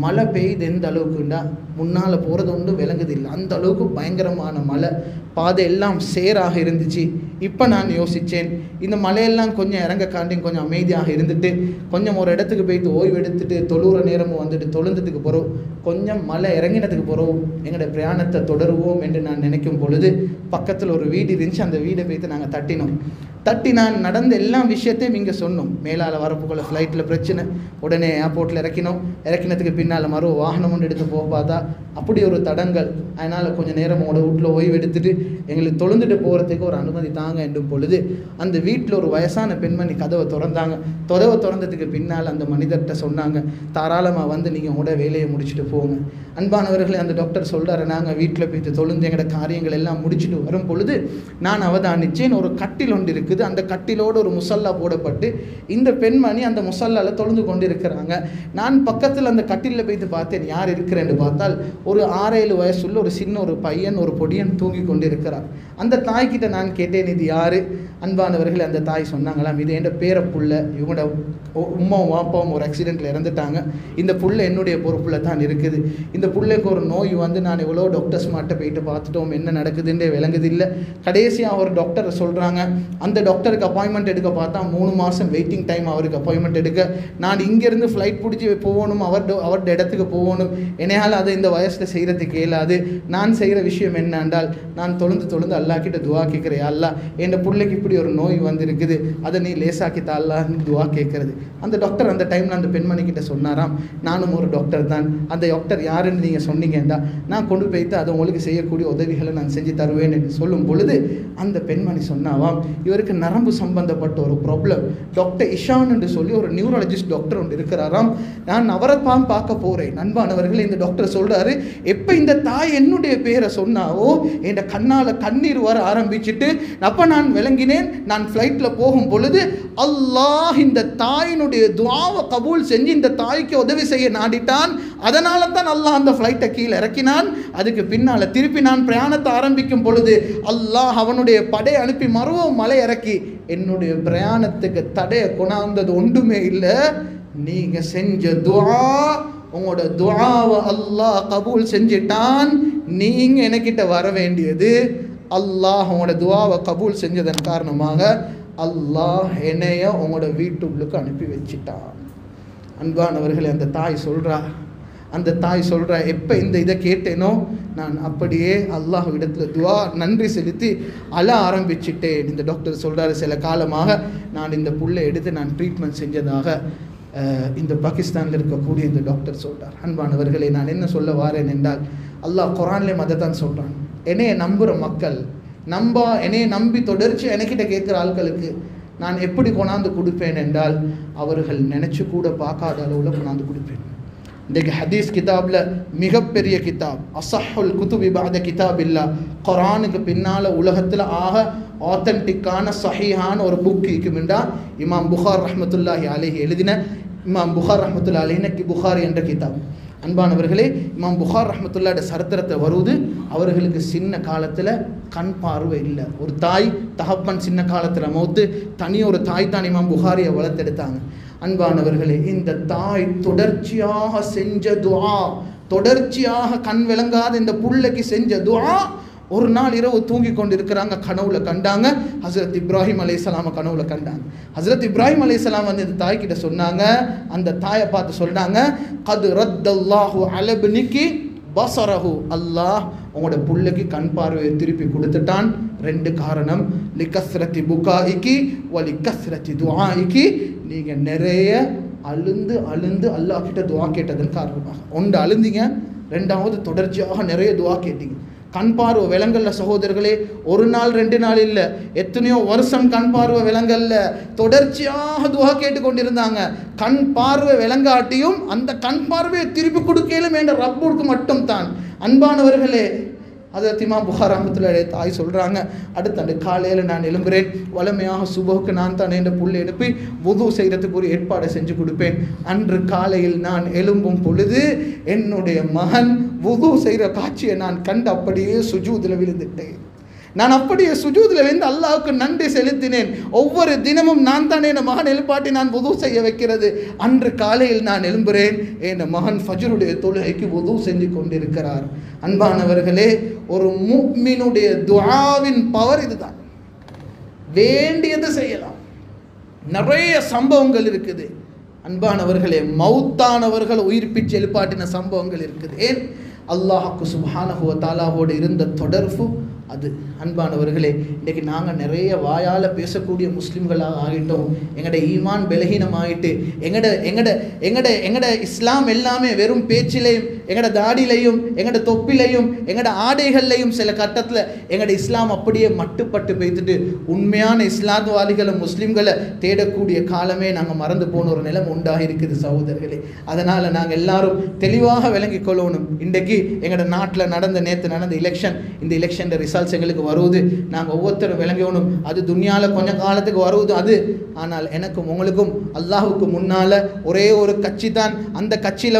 மழை பெய்யுது. எந்த அளவுக்குண்டா முன்னால் போகிறது ஒன்றும் விளங்குதில்லை, அந்த அளவுக்கு பயங்கரமான மழை, பாதை எல்லாம் சேராக இருந்துச்சு. இப்போ நான் யோசித்தேன், இந்த மழையெல்லாம் கொஞ்சம் இறங்க காண்டி கொஞ்சம் அமைதியாக இருந்துட்டு கொஞ்சம் ஒரு இடத்துக்கு போய்ட்டு ஓய்வு எடுத்துட்டு தொழுகிற நேரமும் வந்துட்டு தொழுந்ததுக்கு பிறகு கொஞ்சம் மழை இறங்கினதுக்கு பிறகு எங்களோட பிரயாணத்தை தொடருவோம் என்று நான் நினைக்கும் பொழுது பக்கத்தில் ஒரு வீடு இருந்துச்சு. அந்த வீடை போய்த்து நாங்கள் தட்டி நான் நடந்த எல்லா விஷயத்தையும் இங்கே சொன்னோம். மேலால் வரப்புக்குள்ள ஃப்ளைட்டில் பிரச்சனை, உடனே ஏர்போர்ட்டில் இறக்கினதுக்கு பின்னால் மறு வாகனம் ஒன்று எடுத்து போக பார்த்தா அப்படி ஒரு தடங்கள். அதனால் கொஞ்சம் நேரம் உங்களோட வீட்டில் ஓய்வு எடுத்துட்டு எங்களுக்கு தொழுந்துட்டு போகிறதுக்கு ஒரு அனுமதி தாங்க என்றும் பொழுது அந்த வீட்டில் ஒரு வயசான பெண்மணி கதவை திறந்ததுக்கு பின்னால் அந்த மனிதர்கிட்ட சொன்னாங்க, தாராளமாக வந்து நீங்கள் உங்களோட வேலையை முடிச்சுட்டு போங்க. அன்பானவர்களே, அந்த டாக்டர் சொல்கிறாரு, நாங்கள் வீட்டில் போய்த்து தொழுந்து எங்களோட காரியங்கள் எல்லாம் முடிச்சுட்டு வரும் பொழுது நான் அவதானிச்சேன், ஒரு கட்டில் ஒன்று இருக்குது, அந்த கட்டிலோடு ஒரு முசல்லா போடப்பட்டு இந்த பெண்மணி அந்த முசல்லாவில் தொழுந்து கொண்டு இருக்கிறாங்க. நான் பக்கத்தில் அந்த கட்டிலில் போய்த்து பார்த்தேன், யார் இருக்கிறேன்னு பார்த்தால் ஒரு 6-7 வயசுள்ள ஒரு சின்ன ஒரு பையன், ஒரு பொடியன் தூங்கி கொண்டு இருக்கிறார். அந்த தாய்கிட்ட நான் கேட்டேன், இது யார்? அன்பானவர்கள், அந்த தாய் சொன்னாங்களாம், இது என் பேர புள்ள, இவங்களோட உம்மாவும் வாப்பாவும் ஒரு ஆக்சிடெண்ட்டில் இறந்துட்டாங்க, இந்த புள்ள என்னுடைய பொறுப்பில் தான் இருக்குது. இந்த புள்ளைக்கு ஒரு நோய் வந்து நான் எவ்வளோ டாக்டர்ஸ் மாட்ட போயிட்டு பார்த்துட்டோம், என்ன நடக்குதுன்றே விளங்குதில்லை. கடைசியாக ஒரு டாக்டர் சொல்கிறாங்க, அந்த டாக்டருக்கு அப்பாயின்மெண்ட் எடுக்க பார்த்தா 3 மாதம் வெயிட்டிங் டைம். அவருக்கு அப்பாயின்மெண்ட் எடுக்க நான் இங்கேருந்து ஃப்ளைட் பிடிச்சி போகணும், அவரோட இடத்துக்கு போகணும், என்னையால் அதை இந்த வயசில் செய்கிறதுக்கு இயலாது. நான் செய்கிற விஷயம் என்னென்றால் நான் தொழுந்து அல்லாஹ்கிட்ட துவா கேட்குறேன், அல்லாஹ் என் பிள்ளைக்கு இப்படி ஒரு நோய் வந்திருக்குது, அதை நீ லேசாக்கி தால்லான்னு துவா கேட்குறது. அந்த டாக்டர் அந்த டைமில் அந்த பெண்மணிக்கிட்ட சொன்னாராம், நானும் ஒரு டாக்டர் தான், அந்த டாக்டர் யாருன்னு நீங்கள் சொன்னீங்கண்டா நான் கொண்டு போய்த்து அதை உங்களுக்கு செய்யக்கூடிய உதவிகளை நான் செஞ்சு தருவேன் என்று சொல்லும் பொழுது அந்த பெண்மணி சொன்னாவாம், இவருக்கு நரம்பு சம்பந்தப்பட்ட ஒரு ப்ராப்ளம், டாக்டர் இஷான் என்று சொல்லி ஒரு நியூரலஜிஸ்ட் டாக்டர் ஒன்று இருக்கிறாராம், நான் அவரை பார்க்க போகிறேன். அன்பானவர்கள், இந்த டாக்டர் சொல்கிறாரு, எப்போ இந்த தாய் என்னுடைய பேரை சொன்னாவோ என் கண்ணால் கண்ணீர் வர ஆரம்பிச்சுட்டு அப்போ நான் விளங்கினேன், நான் ஃப்ளைட்டில் போகும் பொழுது அல்லாஹ் இந்த தாயினுடைய துஆவை கபூல் செஞ்சு இந்த தாய்க்கு உதவி செய்ய நாடிட்டான், அதனால தான் அல்லாஹ் அந்த ஃப்ளைட்டை கீழே இறக்கினான். அதுக்கு பின்னால் திருப்பி நான் பிரயாணத்தை ஆரம்பிக்கும் பொழுது அல்லாஹ் அவனுடைய படை அனுப்பி மறுவும் மலை இறக்கி என்னுடைய பிரயாணத்துக்கு தடையை கொண்டாந்தது ஒன்றுமே இல்லை, நீங்கள் செஞ்ச துஆ, உங்களோட துஆவை அல்லாஹ் கபூல் செஞ்சிட்டான், நீங்கள் எனக்கிட்ட வர வேண்டியது, அல்லாஹ் உங்களோட துஆவை கபூல் செஞ்சதன் காரணமாக அல்லாஹ் என்னைய உங்களோட வீட்டுக்கு அனுப்பி வச்சிட்டான். அன்பானவர்களே, அந்த தாய் சொல்கிறா எப்போ இந்த இதை கேட்டேனோ நான் அப்படியே அல்லாஹ் இடத்துல துஆ நன்றி செலுத்தி அழ ஆரம்பிச்சிட்டேன். இந்த டாக்டர் சொல்கிறாரு, சில காலமாக நான் இந்த புல்லை எடுத்து நான் ட்ரீட்மெண்ட் செஞ்சதாக இந்த பாகிஸ்தானில் இருக்கக்கூடிய இந்த டாக்டர் சொல்கிறார். அன்பானவர்களே, நான் என்ன சொல்ல வாரேன் என்றால், அல்லாஹ் குர்ஆன்லேயே அதை தான் சொல்கிறான், என்னைய நம்புகிற மக்கள், என்னைய நம்பி தொடர்ச்சி எனக்கிட்ட கேட்குற ஆட்களுக்கு நான் எப்படி கொண்டாந்து கொடுப்பேன் என்றால் அவர்கள் நினச்சி கூட பார்க்காத அளவில் கொண்டாந்து கொடுப்பேன். இன்றைக்கு ஹதீஸ் கிதாபில் மிகப்பெரிய கிதாப் அஸஹுல் குதுபி பஅத கிதாபில்லா, குர்ஆனுக்கு பின்னால் உலகத்தில் ஆக ஆத்தன்டிக்கான சஹீஹான ஒரு புக் இருக்குமெண்டா இமாம் புகார் ரஹ்மத்துல்லாஹி அலைஹி எழுதின இமாம் புகார் ரஹ்மத்துல்லாஹி அலைஹி புகாரி என்ற கிதாப். அன்பானவர்களே, இமாம் புகார் ரஹ்மத்துல்லாஹி சரித்திரத்தை வருவது, அவர்களுக்கு சின்ன காலத்தில் கண் பார்வை இல்லை. ஒரு தாய் தகப்பன் சின்ன காலத்தில் மௌத்து, தனி ஒரு தாய் தான் இமாம் புகாரியை வளர்த்தெடுத்தாங்க. அன்பானவர்களே, இந்த தாய் தொடர்ச்சியாக செஞ்ச துஆ, தொடர்ச்சியாக கண் விளங்காத இந்த புள்ளைக்கு செஞ்ச துஆ, ஒரு நாள் இரவு தூங்கி கொண்டு இருக்கிறாங்க, கனவுல கண்டாங்க ஹசரத் இப்ராஹிம் அலைஹிஸ்ஸலாம கனவுல கண்டாங்க. ஹசரத் இப்ராஹிம் அலைஹிஸ்ஸலாம் வந்து இந்த தாய்கிட்ட சொன்னாங்க, அந்த தாயை பார்த்து சொல்றாங்க, கத் ரத்தல்லாஹு அலா இப்னிகி பஸரஹு, அல்லாஹ் உங்களோட புள்ளைக்கு கண் பார்வையை திருப்பி கொடுத்துட்டான். ரெண்டு காரணம், லிகஸ்ரத்தி புகாஇகி வ லிகஸ்ரத்தி துஆஇகி, நீங்கள் நிறைய அழுந்து அல்லாஹ் கிட்ட துஆ கேட்டதன் காரணமாக. ஒன்று அழுந்தீங்க, ரெண்டாவது தொடர்ச்சியாக நிறைய துஆ கேட்டீங்க. கண் பார்வை விலங்கல்ல சகோதரர்களே, ஒரு நாள் 2 நாள் இல்லை, எத்தனையோ வருஷம் கண் பார்வை விலங்கல்ல, தொடர்ச்சியாக துஆ கேட்டுக்கொண்டிருந்தாங்க. கண் பார்வை விளங்காட்டியும் அந்த கண் பார்வையை திருப்பி கொடுக்கலும் என்ற ரப்புக்கு மட்டும் தான். அன்பானவர்களே, ஹஜ்ரத் இமாம் புகார் ரஹ்மத்துல்லாஹி அலைஹி தாய் சொல்கிறாங்க, அடுத்த காலையில் நான் எழும்புறேன், வளமையாக சுபஹுக்கு நான் தான் என்ற புள்ளை எழுப்பி வுது செய்கிறதுக்கு ஒரு ஏற்பாடை செஞ்சு கொடுப்பேன். அன்று காலையில் நான் எழும்பும் பொழுது என்னுடைய மகன் வுது செய்கிற காட்சியை நான் கண்டு அப்படியே சுஜூதில் விழுந்துட்டேன். நான் அப்படியே சுஜூதில் விழுந்து அல்லாஹ்வுக்கு நன்றி செலுத்தினேன். ஒவ்வொரு தினமும் நான் தானே என் மகன் எழுப்பாட்டி நான் வுது செய்ய வைக்கிறது. அன்று காலையில் நான் எழும்புறேன், என் மகன் ஃபஜ்ருடைய தொழுகைக்கு வுது செஞ்சு கொண்டிருக்கிறார். அன்பானவர்களே, ஒரு முஃமினுடைய துஆவின் பவர் இதுதான். வேண்டியது செய்யலாம். நிறைய சம்பவங்கள் இருக்குது. அன்பானவர்களே, மௌத்தானவர்கள் உயிர்ப்பிச்சு எழுப்பாட்டின சம்பவங்கள் இருக்குது. ஏன்? அல்லாஹ்வுக்கு சுப்ஹானஹு வ தஆலாவோடு இருந்த தொடர்பு அது. அன்பானவர்களே, இன்றைக்கி நாங்கள் நிறைய வாயால் பேசக்கூடிய முஸ்லீம்களாக ஆகிட்டோம். எங்களோட ஈமான் பலகீனமாகிட்டு, எங்கட இஸ்லாம் எல்லாமே வெறும் பேச்சிலையும், எங்களோட தாடிலையும், எங்களோட தொப்பிலையும், எங்களோட ஆடைகள்லையும் சில கட்டத்தில் எங்களோட இஸ்லாம் அப்படியே மட்டுப்பட்டு பேத்துட்டு உண்மையான இஸ்லாத்வாதிகளை முஸ்லீம்களை தேடக்கூடிய காலமே நாங்கள் மறந்து போன ஒரு நிலைமை உண்டாகி இருக்குது சகோதரர்களே. அதனால் நாங்கள் எல்லாரும் தெளிவாக விளங்கிக் கொள்ளணும். இன்றைக்கு எங்களோட நாட்டில் நேற்று நடந்த எலெக்ஷன், இந்த எலெக்ஷன் ரிசல்ட்ஸ் எங்களுக்கு வருவது, நாங்கள் ஒவ்வொருத்தரும் விளங்கணும். அது துன்யாவில் கொஞ்சம் காலத்துக்கு வருவது அது. ஆனால் எனக்கும் உங்களுக்கும் அல்லாஹுக்கு முன்னால் ஒரே ஒரு கட்சி தான். அந்த கட்சியில்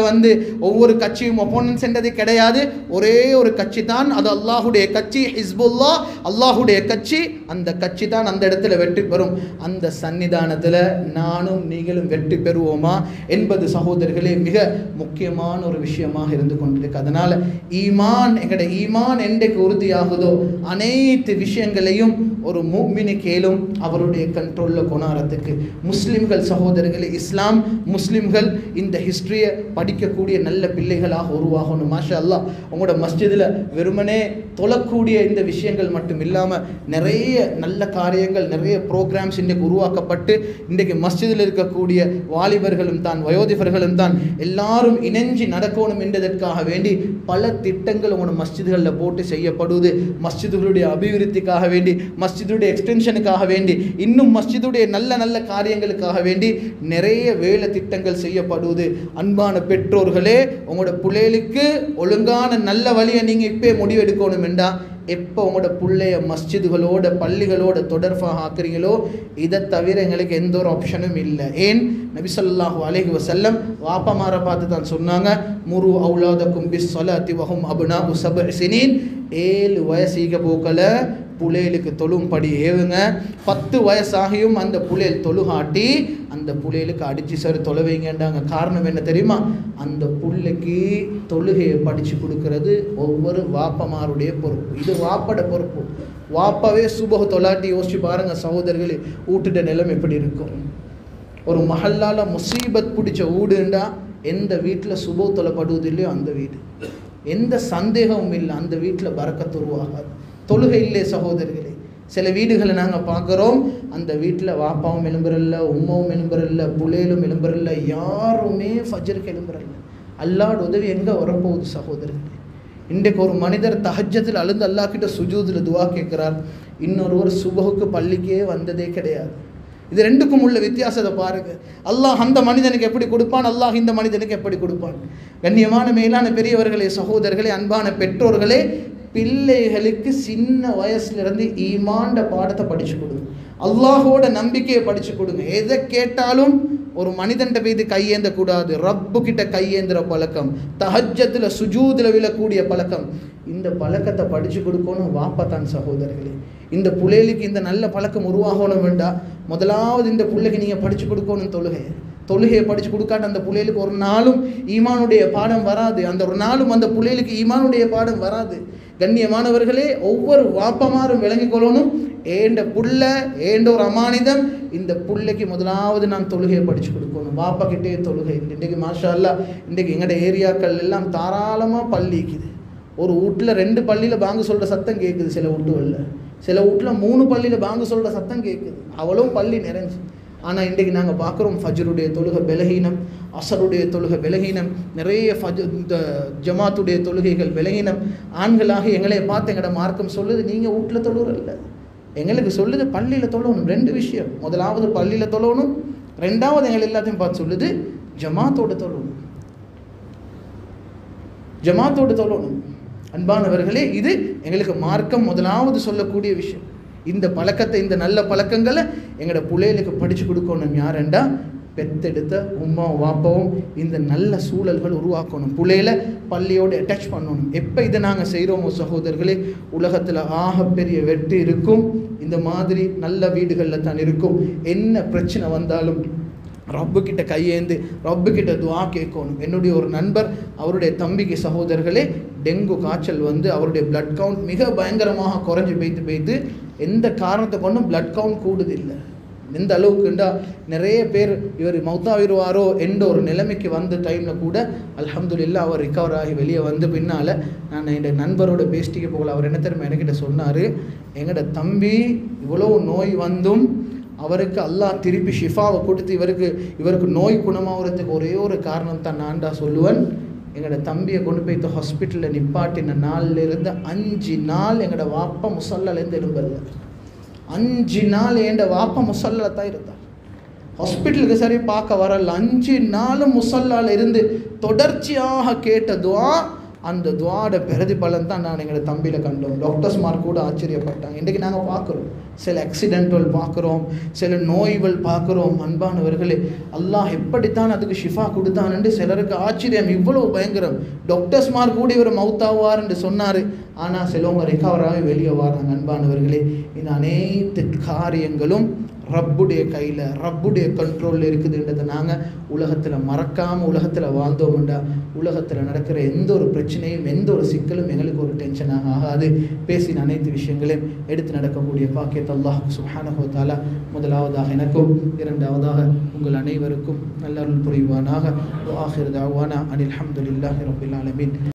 ஒவ்வொரு கட்சியும் ஒப்போனன்ஸ் என்றது கிடையாது. ஒரே ஒரு கட்சி தான், அது அல்லாஹுடைய கட்சி, ஹிஸ்புல்லா, அல்லாஹுடைய கட்சி. அந்த கட்சி தான் அந்த இடத்துல வெற்றி பெறும். அந்த சன்னிதானத்தில் நானும் நீங்களும் வெற்றி பெறுவோமா என்பது சகோதரர்களே மிக முக்கியமான ஒரு விஷயமாக இருந்து கொண்டிருக்கு. அதனால் ஈமான், எங்களோட ஈமான் என்றைக்கு உறுதியாகுதோ அனைத்து விஷயங்களையும் ஒரு முஃமினு கேளும் அவருடைய கண்ட்ரோலில் கொணாரத்துக்கு. முஸ்லிம்கள் சகோதரர்களே, இஸ்லாம் முஸ்லிம்கள் இந்த ஹிஸ்ட்ரியை படிக்கக்கூடிய நல்ல பிள்ளைகளாக உருவாகணும். மாஷா அல்லாஹ், உங்களோட மஸ்ஜிதில் வெறுமனே தொழக்கூடிய இந்த விஷயங்கள் மட்டும் இல்லாமல் நிறைய நல்ல காரியங்கள், நிறைய ப்ரோக்ராம்ஸ் இன்றைக்கு உருவாக்கப்பட்டு இன்றைக்கு மஸ்ஜிதில் இருக்கக்கூடிய வாலிபர்களும் தான் வயோதிபர்களும் தான் எல்லாரும் இணைஞ்சு நடக்கணும் என்றதற்காக வேண்டி பல திட்டங்கள் உங்களோட மஸ்ஜிதுகளில் போட்டு செய்யப்படுவது. மஸ்ஜிதுகளுடைய அபிவிருத்திக்காக வேண்டி, மஸ்ஜிதுடைய எக்ஸ்டென்ஷனுக்காக வேண்டி, இன்னும் மஸ்ஜிதுடைய நல்ல நல்ல காரியங்களுக்காக வேண்டி நிறைய வேலை திட்டங்கள் செய்யப்படுவது. அன்பான பெற்றோர்களே, உங்களோட பிள்ளைகளுக்கு ஒழுங்கான நல்ல வழியை நீங்கள் இப்போ முடிவெடுக்கணும் என்றா எப்போ உங்களோட பிள்ளைய மஸ்ஜிதுகளோட பள்ளிகளோட தொடர்பாக ஆக்குறீங்களோ இதை தவிர எங்களுக்கு எந்த ஒரு ஆப்ஷனும் இல்லை. ஏன்? நபி ஸல்லல்லாஹு அலைஹி வஸல்லம் வாப்பமாரை பார்த்து தான் சொன்னாங்க, முரு அவுலாதக்கும் பிஸ் ஸலாத்தி வஹும் அப்னாஉ சப்இ சினீன். 7 வயசீக போக்கல புள்ளைகளுக்கு தொழும்படி ஏவுங்க. 10 வயசாகியும் அந்த புள்ளைகள் தொழுகாட்டி அந்த புள்ளைகளுக்கு அடிச்சு சரி தொலைவைங்கன்றாங்க. காரணம் என்ன தெரியுமா? அந்த புள்ளைக்கு தொழுகையை படித்து கொடுக்கறது ஒவ்வொரு வாப்பமாருடைய பொறுப்பு. இது வாப்பட பொறுப்பு. வாப்பாவே சுபஹ் தொலாட்டி யோசிச்சு பாருங்க சகோதரர்களே, வீட்டுட நிலம் எப்படி இருக்கும்? ஒரு மஹல்லால முசீபத் பிடிச்ச வீடுண்டா எந்த வீட்டில் சுபஹ் தொலைப்படுவது இல்லையோ அந்த வீடு, எந்த சந்தேகமும் இல்லை, அந்த வீட்டில் பரக்கத் உருவாகாது. தொழுகை இல்லை சகோதரர்களே. சில வீடுகளை நாங்கள் பார்க்குறோம், அந்த வீட்டில் வாப்பாவும் எழும்புறல்ல, உம்மாவும் எழும்புறல்ல, புள்ளையிலும் எழும்புறல்ல, யாருமே ஃபஜ்ருக்கு எழும்புறல்ல. அல்லாஹ்வோட உதவி எங்கே வரப்போகுது சகோதரர்களே? இன்றைக்கு ஒரு மனிதர் தஹஜ்ஜத்தில் அழுந்து அல்லாஹ் கிட்ட சுஜூதில் துவா கேட்குறார், இன்னொருவர் சுபஹுக்கு பள்ளிக்கே வந்ததே கிடையாது. இது ரெண்டுக்கும் உள்ள வித்தியாசத்தை பாருங்க. அல்லாஹ் அந்த மனிதனுக்கு எப்படி கொடுப்பான், அல்லாஹ் இந்த மனிதனுக்கு எப்படி கொடுப்பான். கண்ணியமான மேலான பெரியவர்களே, சகோதரர்களே, அன்பான பெற்றோர்களே, பிள்ளைகளுக்கு சின்ன வயசுலேருந்து ஈமான்ட பாடத்தை படித்து கொடுங்க. அல்லாஹோட நம்பிக்கையை படித்து கொடுங்க. எதை கேட்டாலும் ஒரு மனிதன்கிட்ட போய் கையேந்தக்கூடாது. ரப்பு கிட்ட கையேந்திர பழக்கம், தஹஜ்ஜத்தில் சுஜூதில் விழக்கூடிய பழக்கம், இந்த பழக்கத்தை படித்து கொடுக்கணும் வாப்பத்தான் சகோதரர்களே. இந்த பிள்ளைகளுக்கு இந்த நல்ல பழக்கம் உருவாகணும் வேண்டாம். முதலாவது இந்த பிள்ளைக்கு நீங்கள் படித்து கொடுக்கணும் தொழுகையை படித்து கொடுக்காட்ட அந்த பிள்ளைகளுக்கு ஒரு நாளும் ஈமானுடைய பாடம் வராது. அந்த ஒரு நாளும் அந்த பிள்ளைகளுக்கு ஈமானுடைய பாடம் வராது. கண்ணியமானவர்களே, ஒவ்வொரு வாப்பமாரும் விளங்கிக் கொள்ளணும், ஏண்ட புள்ள ஏண்ட ஒரு அமானிதம், இந்த புள்ளைக்கு முதலாவது நான் தொழுகையை படித்து கொடுக்கணும். வாப்பா கிட்டே தொழுகை. இன்றைக்கு மாஷா அல்லாஹ், இன்றைக்கு எங்களோட ஏரியாக்கள் எல்லாம் தாராளமாக பள்ளிக்குது. ஒரு வீட்டில் 2 பள்ளியில் பாங்கு சொல்கிற சத்தம் கேட்குது, சில வீட்டுகளில். சில வீட்டில் 3 பள்ளியில் பாங்கு சொல்கிற சத்தம் கேட்குது. அவ்வளோ பள்ளி நிறைஞ்சு. ஆனால் இன்றைக்கு நாங்கள் பார்க்குறோம் ஃபஜ்ருடைய தொழுகை பலகீனம், அசருடைய தொழுகை பலகீனம், நிறைய இந்த ஜமாத்துடைய தொழுகைகள் பலகீனம். ஆண்களாக எங்களை பார்த்து எங்களோட மார்க்கம் சொல்லுது, நீங்கள் வீட்டில் தொழுகிறல்ல, எங்களுக்கு சொல்லுது பள்ளியில் தொழணும். 2 விஷயம். முதலாவது பள்ளியில் தொழணும், 2வது எங்களை எல்லாத்தையும் பார்த்து சொல்லுது ஜமாத்தோடு தொழணும். ஜமாத்தோடு தொழணும். அன்பானவர்களே, இது எங்களுக்கு மார்க்கம் முதலாவது சொல்லக்கூடிய விஷயம். இந்த பழக்கத்தை, இந்த நல்ல பழக்கங்களை எங்களோட பிள்ளைகளுக்கு படித்து கொடுக்கணும். யாரெண்டா பெத்தெடுத்த உம்மா வாப்பாவும் இந்த நல்ல சூழல்கள் உருவாக்கணும். பிள்ளையில பள்ளியோடு அட்டாச் பண்ணணும். எப்போ இதை நாங்கள் செய்கிறோமோ சகோதரர்களே, உலகத்தில் ஆகப்பெரிய வெற்றி இருக்கும். இந்த மாதிரி நல்ல வீடுகளில் தான் இருக்கும். என்ன பிரச்சனை வந்தாலும் ரப்புக்கிட்ட கையேந்து ரப்புக்கிட்ட துவா கேட்கணும். என்னுடைய ஒரு நண்பர், அவருடைய தம்பிக்கு சகோதரர்களே டெங்கு காய்ச்சல் வந்து அவருடைய பிளட் கவுண்ட் மிக பயங்கரமாக குறைஞ்சி போய்த்து எந்த காரணத்தை கொண்டும் பிளட் கவுண்ட் கூடுதில்லை. எந்த அளவுக்குண்டா நிறைய பேர் இவர் மௌத்தாவிடுவாரோ என்ற ஒரு நிலைமைக்கு வந்த டைமில் கூட அல்ஹம்துலில்லாஹ் அவர் ரிகவர் ஆகி வெளியே வந்து பின்னால் நான் என்னோட நண்பரோட பேசிக்க போகல. அவர் என்ன தெரியுமா என்கிட்ட சொன்னார், எங்களோட தம்பி இவ்வளோ நோய் வந்தும் அவருக்கு அல்லாஹ் திருப்பி ஷிஃபாவை கொடுத்து இவருக்கு நோய் குணமாகறதுக்கு ஒரே ஒரு காரணம் தான் நான்டா சொல்லுவேன். எங்களோட தம்பியை கொண்டு போய்த்து ஹாஸ்பிட்டலில் நிப்பாட்டின நாள்லேருந்து 5 நாள் எங்களோட வாப்பா முசல்லாலேருந்து எழும்பல. 5 நாள் என் வாப்பா முசல்ல தான் இருந்தார். ஹாஸ்பிட்டலுக்கு சரி பார்க்க வரல. 5 நாளும் முசல்லால் இருந்து தொடர்ச்சியாக கேட்ட துவா, அந்த துவாட பிரதிபலன் தான் நான் எங்களோட தம்பியில் கண்டோம். டாக்டர்ஸ்மார் கூட ஆச்சரியப்பட்டாங்க. இன்றைக்கி நாங்கள் பார்க்குறோம், சில ஆக்சிடென்ட்கள் பார்க்குறோம், சில நோய்கள் பார்க்குறோம். அன்பானவர்களே, அல்லாஹ் எப்படித்தான் அதுக்கு ஷிஃபா கொடுத்தான்னு சிலருக்கு ஆச்சரியம். இவ்வளோ பயங்கரம். டாக்டர்ஸ்மார் கூட இவர் மவுத்தாவார்ன்னு சொன்னார். ஆனால் சிலவங்க ரிகவராகவே வெளியே வராங்க. அன்பானவர்களே, இந்த அனைத்து காரியங்களும் ரப்புடைய கையில் ரப்புடைய கண்ட்ரோலில் இருக்குதுன்றதை நாங்கள் உலகத்தில் மறக்காமல் உலகத்தில் வாழ்ந்தோம்ண்டா உலகத்தில் நடக்கிற எந்த ஒரு பிரச்சனையும் எந்த ஒரு சிக்கலும் எங்களுக்கு ஒரு டென்ஷனாக ஆகாது. பேசின அனைத்து விஷயங்களையும் எடுத்து நடக்கக்கூடிய பாக்கியத்தை அல்லாஹ் சுப்ஹானஹு வ தஆலா முதலாவதாக எனக்கும் இரண்டாவதாக உங்கள் அனைவருக்கும் நல்லருள் புரிவானாக. ஆகிர் தஅவானா அனில் ஹம்துலில்லாஹி ரப்பில் ஆலமீன்.